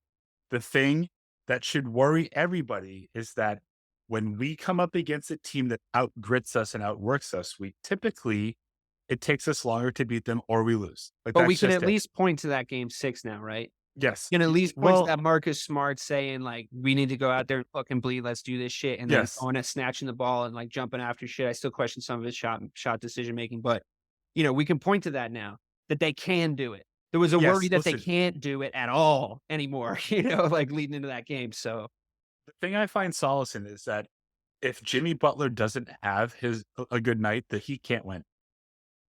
The thing that should worry everybody is that when we come up against a team that outgrits us and outworks us, it takes us longer to beat them or we lose. Like But that's we can just at it. least point to that game 6 now, right? Yes. You can at least point to Well, that Marcus Smart saying, like, "We need to go out there and fucking bleed. Let's do this shit." And then yes. going and snatching the ball and, like, jumping after shit. I still question some of his shot decision making, but, you know, we can point to that now, that they can do it. There was a worry Yes. that they Listen, can't do it at all anymore, you know, like, leading into that game, so the thing I find solace in is that if Jimmy Butler doesn't have a good night, that he can't win.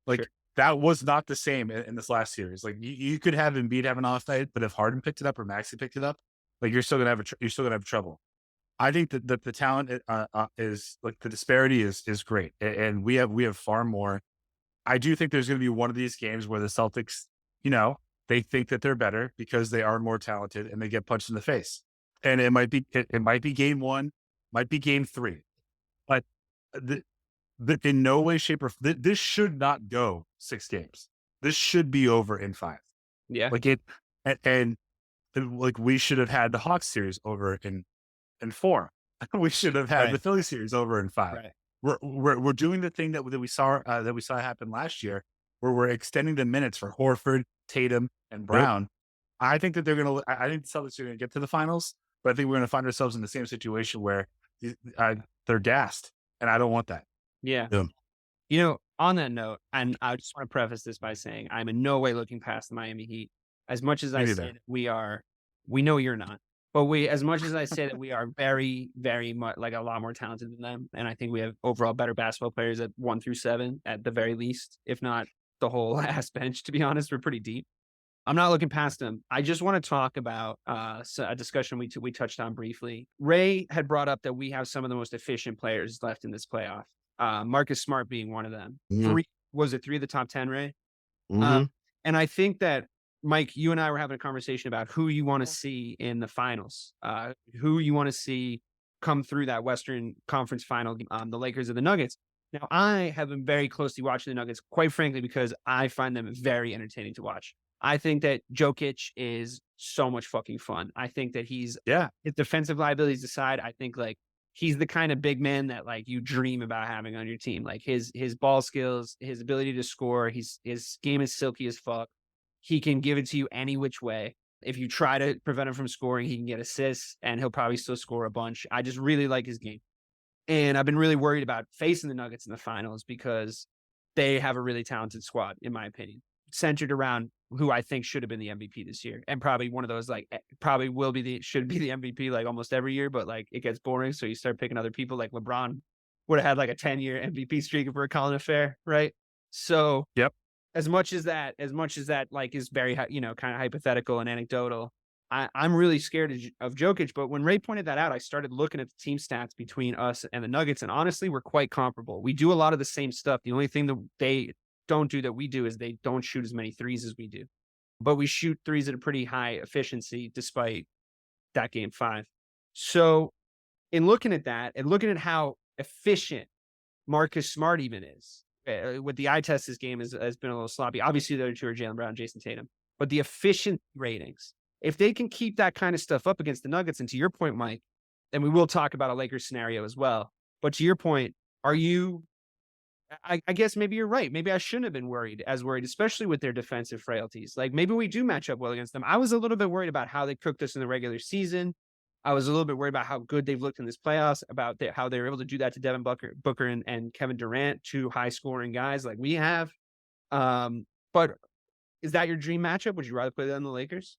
sure. Like that was not the same in this last series. Like you could have Embiid have an off night, but if Harden picked it up or Maxey picked it up, like you're still gonna have you're still gonna have trouble. I think that the talent is like the disparity is great, and we have far more. I do think there's going to be one of these games where the Celtics, they think that they're better because they are more talented and they get punched in the face, and it might be game one, might be game three, but in no way, shape, or this should not go 6 games. This should be over in 5. Yeah. Like it, and like we should have had the Hawks series over in 4. We should have had Right. the Philly series over in 5. Right. We're doing the thing that we saw happen last year, where we're extending the minutes for Horford, Tatum, and Brown. I think that I think the Celtics are gonna get to the finals, but I think we're gonna find ourselves in the same situation where they're gassed, and I don't want that. Yeah. Yeah. You know, on that note, and I just want to preface this by saying I'm in no way looking past the Miami Heat. As much as I Maybe say there. that we know you're not, but as much as I say that we are very, very much like a lot more talented than them, and I think we have overall better basketball players at 1 through 7 at the very least, if not the whole ass bench. To be honest, we're pretty deep. I'm not looking past them. I just want to talk about a discussion we touched on briefly. Ray had brought up that we have some of the most efficient players left in this playoff. Marcus Smart being one of them. Mhm. 3 of the top 10, Ray? Mhm. And I think that, Mike, you and I were having a conversation about who you want to see in the finals, who you want to see come through that Western Conference final, the Lakers or the Nuggets. Now, I have been very closely watching the Nuggets, quite frankly, because I find them very entertaining to watch. I think that Jokic is so much fucking fun. I think that his defensive liabilities aside, I think like he's the kind of big man that like you dream about having on your team. Like his ball skills, his ability to score, his game is silky as fuck. He can give it to you any which way. If you try to prevent him from scoring, he can get assists and he'll probably still score a bunch. I just really like his game. And I've been really worried about facing the Nuggets in the finals because they have a really talented squad, in my opinion, centered around who I think should have been the MVP this year. And probably one of those, like, probably should be the MVP like almost every year, but like it gets boring. So you start picking other people like LeBron would have had like a 10-year MVP streak if we're calling it fair. Right. So Yep. as much as that like is very, kind of hypothetical and anecdotal, I'm really scared of Jokic. But when Ray pointed that out, I started looking at the team stats between us and the Nuggets. And honestly, we're quite comparable. We do a lot of the same stuff. The only thing that they don't do that we do is they don't shoot as many threes as we do. But we shoot threes at a pretty high efficiency despite that game 5. So in looking at that and looking at how efficient Marcus Smart even is, with the eye test, this game has been a little sloppy. Obviously, the other two are Jaylen Brown, Jayson Tatum. But the efficient ratings, if they can keep that kind of stuff up against the Nuggets, and to your point, Mike, and we will talk about a Lakers scenario as well. But to your point, I guess maybe you're right. Maybe I shouldn't have been worried, especially with their defensive frailties. Like maybe we do match up well against them. I was a little bit worried about how they cooked us in the regular season. I was a little bit worried about how good they've looked in this playoffs, about how they were able to do that to Devin Booker and Kevin Durant, 2 high scoring guys like we have. But is that your dream matchup? Would you rather play that on the Lakers?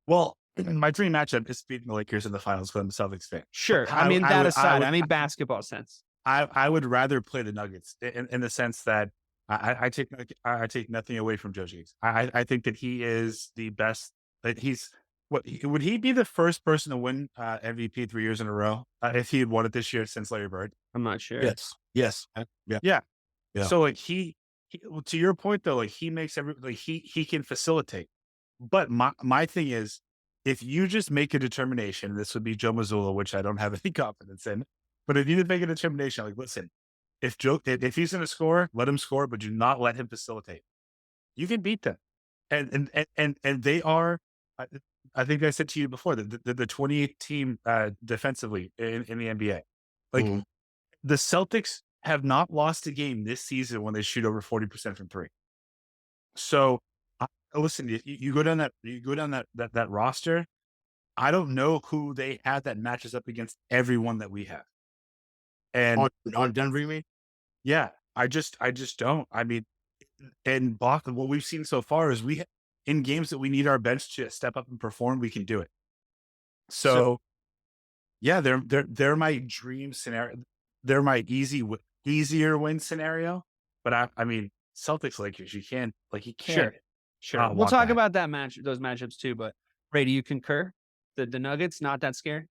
Well, my dream matchup is beating the Lakers in the finals because I'm a Celtics fan. Sure. But I mean, that aside, would- I mean, basketball sense. I would rather play the Nuggets in the sense that I take nothing away from Joe Giggs. I think that he is the best. That he's would he be the first person to win MVP 3 years in a row if he had won it this year since Larry Bird? I'm not sure. Yes. Yeah. Yeah. Yeah. So like well, to your point though, like he makes he can facilitate. But my thing is, if you just make a determination, this would be Joe Mazzulla, which I don't have any confidence in. But if you just make a determination, like listen, if he's going to score, let him score, but do not let him facilitate. You can beat them, and they are. I, I think I said to you before that the 28th team defensively in the NBA. Like Mhm. the Celtics have not lost a game this season when they shoot over 40% from three. So listen, you go down that roster. I don't know who they have that matches up against everyone that we have. And On Denver, you mean? yeah, I just don't. I mean, and Boston, what we've seen so far is in games that we need our bench to step up and perform, we can do it. So yeah, they're my dream scenario. They're my easier win scenario. But I mean, Celtics Lakers, you can't. Sure. We'll talk about those matchups too. But Ray, do you concur? The Nuggets not that scary?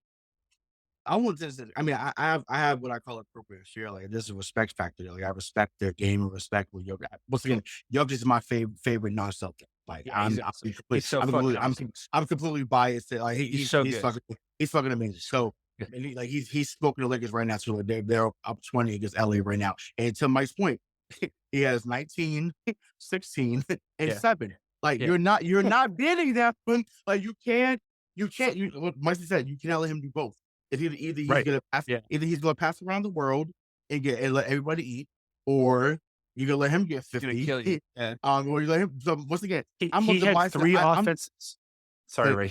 I wouldn't say that. I mean, I have what I call appropriate share. Like this is a respect factor. Like I respect their game and respect what Jokic. Once again, Jokic is my favorite non-Celtic. Like Yeah, he's so fucking awesome. I'm completely biased. Like He's so he's good. fucking amazing. So Yeah. and he's spoken to Lakers right now. So they're up 20 against LA right now. And to Mike's point, he has 19, 16, and Yeah. 7. Like Yeah. you're not beating that one. Like you can't. What Mike said, you cannot let him do both. It's either he's Right. gonna pass, Yeah. either he's gonna pass around the world and let everybody eat, or you're gonna let him get He's 50. gonna kill you. Yeah. Or you let him. So once again, He I'm of the had mindset- 3 I'm- offenses. Sorry, Wait. Ray.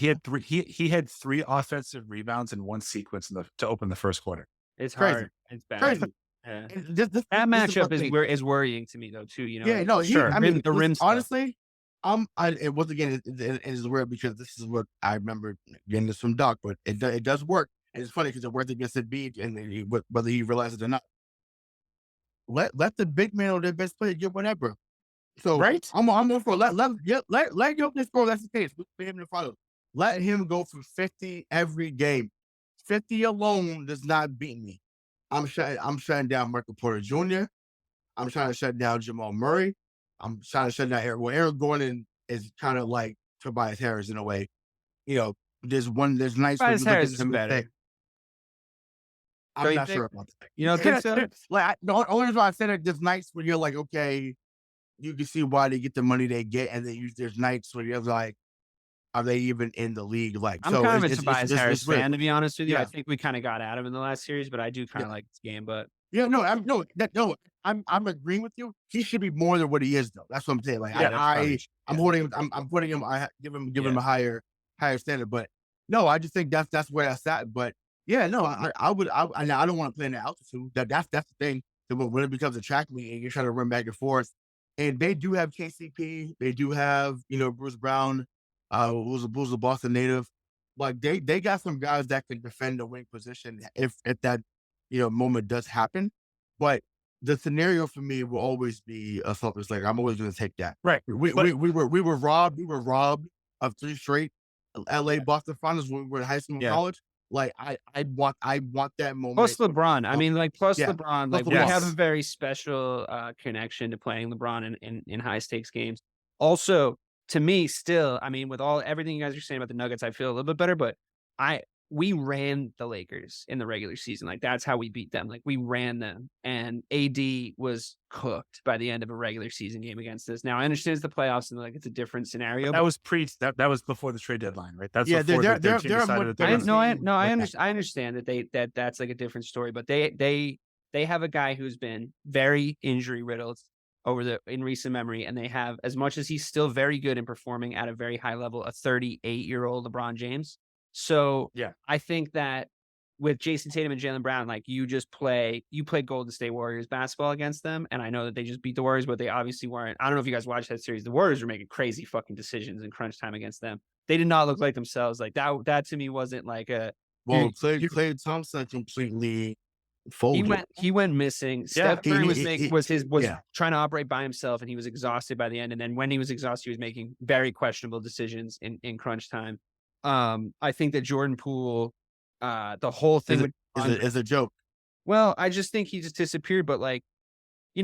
He had 3 offensive rebounds in one sequence to open the first quarter. It's Crazy. hard. It's bad. Crazy. Yeah. And That this is matchup what they- is worrying to me though too. You know. Yeah, no, Sure. I mean, the rim listen, stuff. honestly, and once again, it is weird because this is what I remember getting this from Doc, but it does work. And it's funny because it worked against Embiid, and whether he realizes it or not. Let the big man or their best player get whatever. So Right? I'm all for let Jokic score. That's the case. Look for him in the finals. Let him go for 50 every game. 50 alone does not beat me. I'm shutting down Michael Porter Jr. I'm trying to shut down Jamal Murray. I'm trying to shut down Aaron. Well, Aaron Gordon is kind of like Tobias Harris in a way. You know, there's nights where Tobias you look at Harris this is and better. think, Don't I'm you not think? sure about that. You don't think so? Like the only reason why I said it, there's nights where you're like, okay, you can see why they get the money they get, and then there's nights where you're like, are they even in the league? Like, I'm so kind of a it's Tobias it's Harris weird. fan, to be honest with you. I Yeah. think we kind of got at him in the last series, but I do kind of like this game. But Yeah, no, I'm agreeing with you. He should be more than what he is, though. That's what I'm saying. Like, Yeah, that's probably- I'm holding him. I'm putting him. Give him a higher standard. But no, I just think that's where that's at. But yeah, no, I would. I don't want to play in the altitude. That's the thing. So when it becomes a track meet and you're trying to run back and forth, and they do have KCP. They do have Bruce Brown, who's a Boston native. Like they got some guys that can defend the wing position if that moment does happen. But the scenario for me will always be a Celtics Lakers. I'm always going to take that. Right. We were robbed. We were robbed of 3 straight LA Boston finals when we were in high school and Yeah. college. Like I want that moment. plus LeBron, I mean, like plus Yeah. LeBron, like Plus we LeBron. have a very special connection to playing LeBron in high stakes games. Also, to me, still, I mean, with everything you guys are saying about the Nuggets, I feel a little bit better. But we ran the Lakers in the regular season. Like that's how we beat them. Like we ran them, and AD was cooked by the end of a regular season game against us. Now I understand it's the playoffs and like it's a different scenario. That was that was before the trade deadline, right? That's Yeah, before they're- their team they're decided much that they better. were- I understand that that's like a different story. But they have a guy who's been very injury riddled in recent memory, and they have, as much as he's still very good and performing at a very high level, a 38-year-old LeBron James. So Yeah. I think that with Jayson Tatum and Jaylen Brown, like you play Golden State Warriors basketball against them. And I know that they just beat the Warriors, but they obviously weren't. I don't know if you guys watched that series. The Warriors were making crazy fucking decisions in crunch time against them. They did not look like themselves. Like that to me wasn't like a, Well, you- Klay Thompson completely folded. he went missing. Yeah, Steph Curry he- was yeah. trying to operate by himself, and he was exhausted by the end. And then when he was exhausted, he was making very questionable decisions in crunch time. I think that Jordan Poole, the whole thing is a joke. well, I just think he just disappeared. But like,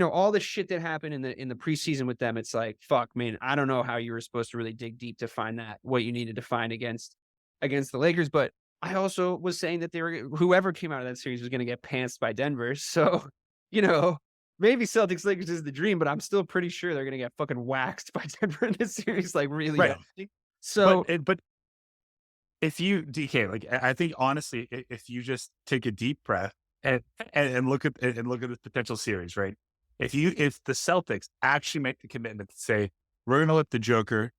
all the shit that happened in the preseason with them, it's like, fuck, man, I don't know how you were supposed to really dig deep to find what you needed to find against the Lakers. But I also was saying that whoever came out of that series was going to get pantsed by Denver. So, maybe Celtics Lakers is the dream, but I'm still pretty sure they're going to get fucking waxed by Denver in this series. Like, really. Right. So, but if you DK, like I think honestly, if you just take a deep breath and look at the potential series, right? If the Celtics actually make the commitment to say we're going to let the Joker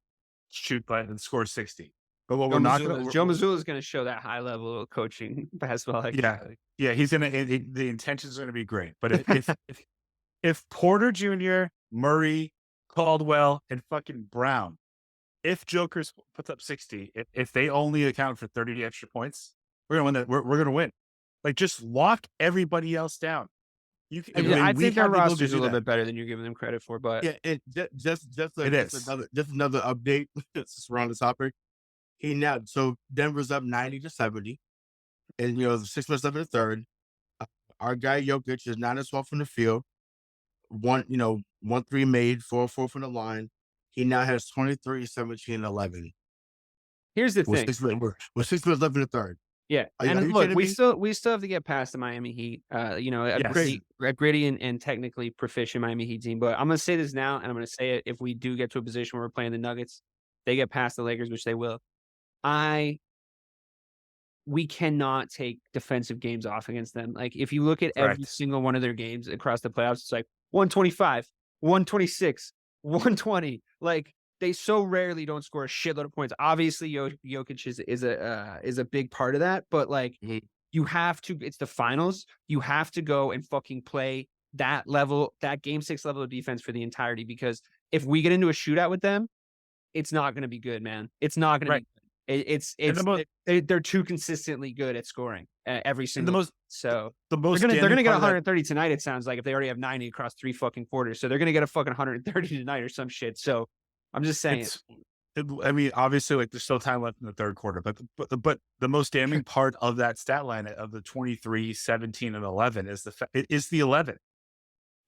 shoot and score 60, but what we're not going to, Joe Mazzulla is going to show that high level of coaching basketball. Yeah, he's going to. The intentions are going to be great, but if Porter Jr., Murray, Caldwell, and fucking Brown, if Joker puts up 60, if they only account for 30 extra points, we're going to win. We're going to win. Like, just lock everybody else down. I think our roster is a little bit better than you're giving them credit for, but just another update around the topic. So Denver's up 90-70, and the 6 minutes left in the third. Our guy Jokic is 9 of 12 from the field. 1 3 made, 4-4 from the line. He now has 23, 17, and 11. Here's the thing: with 6 minutes left in the third. Yeah, and look, we still have to get past the Miami Heat. A gritty and technically proficient Miami Heat team. But I'm going to say this now, and I'm going to say it if we do get to a position where we're playing the Nuggets, they get past the Lakers, which they will. We cannot take defensive games off against them. Like, if you look at every single one of their games across the playoffs, it's like 125, 126, 120. Like, they so rarely don't score a shitload of points. Obviously, Jokic is a big part of that, but like, you have to. It's the finals. You have to go and fucking play that level, that game 6 level of defense for the entirety. Because if we get into a shootout with them, it's not going to be good, man. It's not going to be good. They're too consistently good at scoring every single. They're going to get 130 tonight. It sounds like, if they already have 90 across 3 fucking quarters, so they're going to get a fucking 130 tonight or some shit. So I'm just saying. I mean, obviously, like, there's still time left in the third quarter, but the most damning part of that stat line of the 23, 17, and 11 is the 11.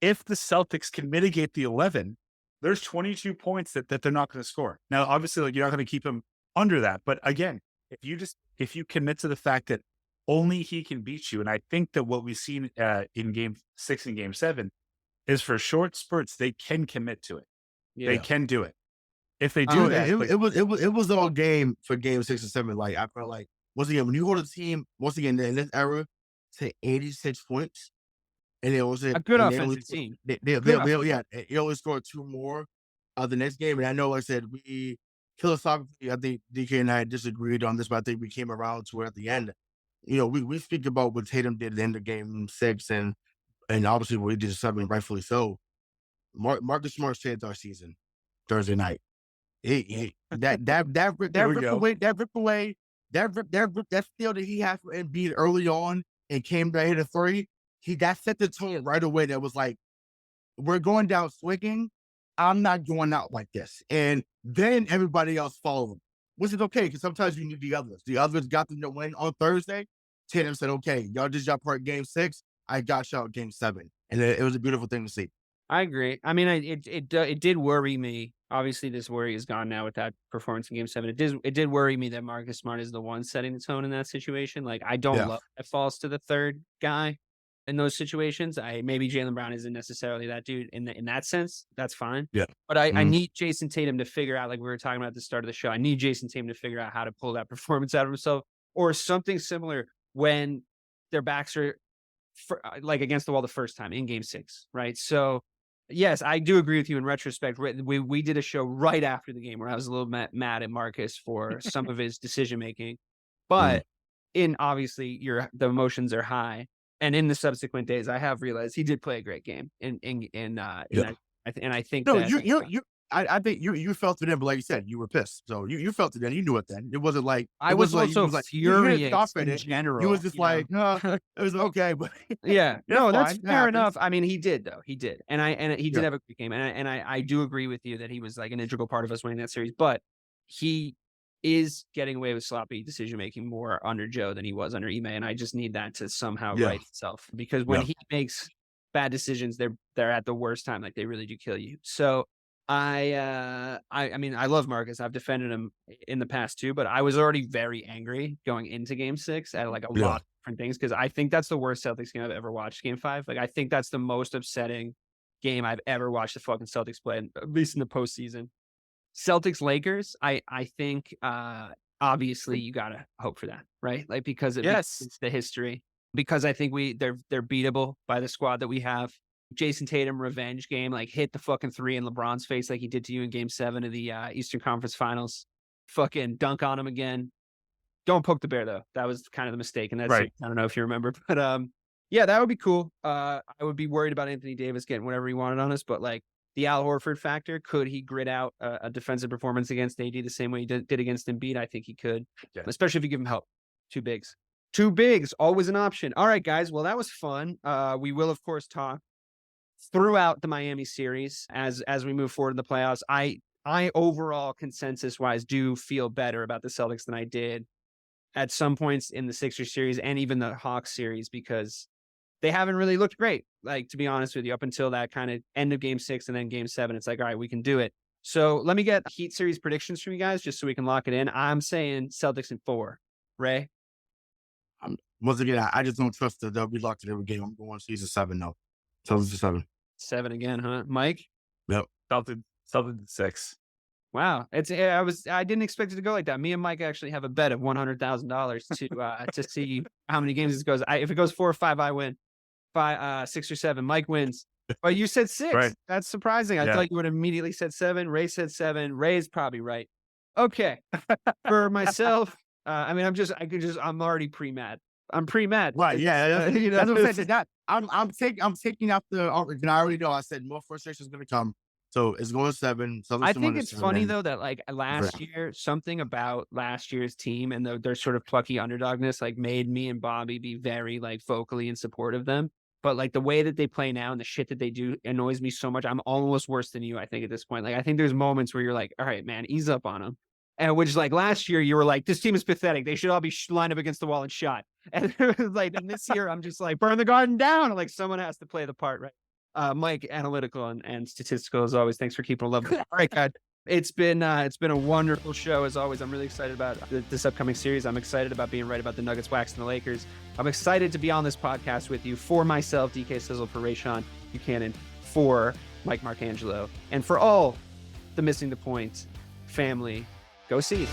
If the Celtics can mitigate the 11, there's 22 points that they're not going to score. Now, obviously, like, you're not going to keep them under that, but again, if you commit to the fact that only he can beat you, and I think that what we've seen in Game 6 and Game 7 is, for short spurts, they can commit to it. Yeah. They can do it. If they do that, it was all game for Game 6 and 7. Like, I felt like, once again, when you hold a team in this era to 86 points, and it was a good offensive team. They only scored 2 more the next game. And I know, like I said, we philosophically, I think DK and I disagreed on this, but I think we came around to it at the end. We speak about what Tatum did at the end of Game 6, and obviously what he did 7, rightfully so. Marcus Smart saved our season Thursday night. That steal that he had for Embiid early on and came back hit a 3. That set the tone right away. That was like, we're going down swinging. I'm not going out like this. And then everybody else followed him, which is okay, because sometimes you need the others. The others got them to win on Thursday. Tatum said, okay, y'all did y'all part Game 6. I got y'all Game 7. And it was a beautiful thing to see. I agree. I mean, it did worry me. Obviously, this worry is gone now with that performance in Game 7. It did worry me that Marcus Smart is the one setting the tone in that situation. Like, I don't love that falls to the third guy in those situations. Maybe Jaylen Brown isn't necessarily that dude in that sense. That's fine. Yeah. But I need Jayson Tatum to figure out, like we were talking about at the start of the show, I need Jayson Tatum to figure out how to pull that performance out of himself, or something similar when their backs are like against the wall the first time in Game 6, right? So, yes, I do agree with you in retrospect. We did a show right after the game where I was a little mad at Marcus for some of his decision making, but obviously the emotions are high, and in the subsequent days, I have realized he did play a great game. I think I think you felt it in, but like you said, you were pissed. So you felt it in. You knew it then. It wasn't like I was also furious in general. You was just like, no, it was okay, but that's fair enough. I mean, he did though. He did, and he did have a great game, and I do agree with you that he was like an integral part of us winning that series. But he is getting away with sloppy decision-making more under Joe than he was under Ime, and I just need that to somehow right itself. Because when he makes bad decisions, they're at the worst time. Like, they really do kill you. So I mean, I love Marcus. I've defended him in the past too, but I was already very angry going into Game 6 at like a lot of different things, because I think that's the worst Celtics game I've ever watched. Game 5, like I think that's the most upsetting game I've ever watched the fucking Celtics play, at least in the postseason. Celtics Lakers, I think obviously you gotta hope for that, right? Like, because it's the history. Because I think they're beatable by the squad that we have. Jayson Tatum revenge game, like hit the fucking 3 in LeBron's face like he did to you in Game 7 of the Eastern Conference Finals. Fucking dunk on him again. Don't poke the bear though. That was kind of the mistake, and that's I don't know if you remember, but yeah, that would be cool. I would be worried about Anthony Davis getting whatever he wanted on us, but like the Al Horford factor, could he grit out a defensive performance against AD the same way he did against Embiid? I think he could, especially if you give him help. Two bigs, always an option. All right, guys. Well, that was fun. We will, of course, talk throughout the Miami series as we move forward in the playoffs. I overall, consensus-wise, do feel better about the Celtics than I did at some points in the Sixers series and even the Hawks series, because they haven't really looked great, like, to be honest with you, up until that kind of end of Game 6 and then Game 7. It's like, all right, we can do it. So let me get Heat series predictions from you guys just so we can lock it in. I'm saying Celtics in 4. Ray? Once again, I just don't trust that they'll be locked in every game. I'm going season 7 though. Celtics to 7. 7 again, huh? Mike? Yep. Celtics 6. Wow. I didn't expect it to go like that. Me and Mike actually have a bet of $100,000 to see how many games this goes. If it goes 4 or 5, I win. 6 or 7, Mike wins. But you said 6. Right. That's surprising. I thought you would have immediately said 7. Ray said 7. Ray is probably right. Okay. For myself, I'm already pre-mad. I'm pre-mad. Right, yeah. You know, That's what I said. I'm taking out the and I already know I said more frustration is gonna come. So it's going 7. I think it's funny though that like last year, something about last year's team and their sort of plucky underdogness like made me and Bobby be very like vocally in support of them. But like the way that they play now and the shit that they do annoys me so much. I'm almost worse than you, I think, at this point. Like, I think there's moments where you're like, all right, man, ease up on them. And which, like, last year you were like, this team is pathetic. They should all be lined up against the wall and shot. And it was like, and this year I'm just like, burn the garden down. Like, someone has to play the part, right? Mike, analytical and statistical as always. Thanks for keeping a love. All right, guys. It's been a wonderful show as always. I'm really excited about this upcoming series. I'm excited about being right about the Nuggets waxing the Lakers. I'm excited to be on this podcast with you. For myself, DK Sizzle, for Rayshawn Buchanan, for Mike Marcangelo, and for all the Missing the Point family. Go see.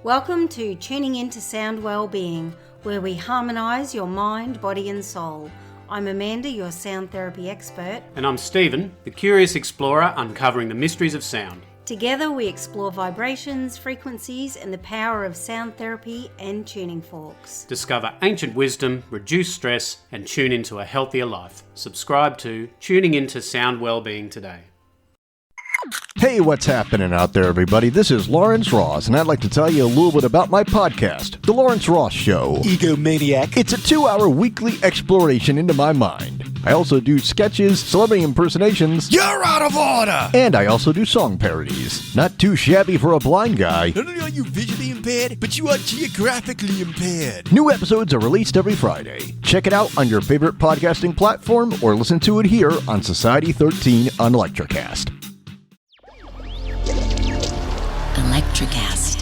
Welcome to Tuning Into Sound Wellbeing, where we harmonise your mind, body and soul. I'm Amanda, your sound therapy expert. And I'm Stephen, the curious explorer uncovering the mysteries of sound. Together we explore vibrations, frequencies and the power of sound therapy and tuning forks. Discover ancient wisdom, reduce stress and tune into a healthier life. Subscribe to Tuning Into Sound Wellbeing today. Hey, what's happening out there, everybody? This is Lawrence Ross, and I'd like to tell you a little bit about my podcast, The Lawrence Ross Show. Egomaniac. It's a 2-hour weekly exploration into my mind. I also do sketches, celebrity impersonations. You're out of order! And I also do song parodies. Not too shabby for a blind guy. Not only are you visually impaired, but you are geographically impaired. New episodes are released every Friday. Check it out on your favorite podcasting platform or listen to it here on Society 13 on Electrocast. Electrocast.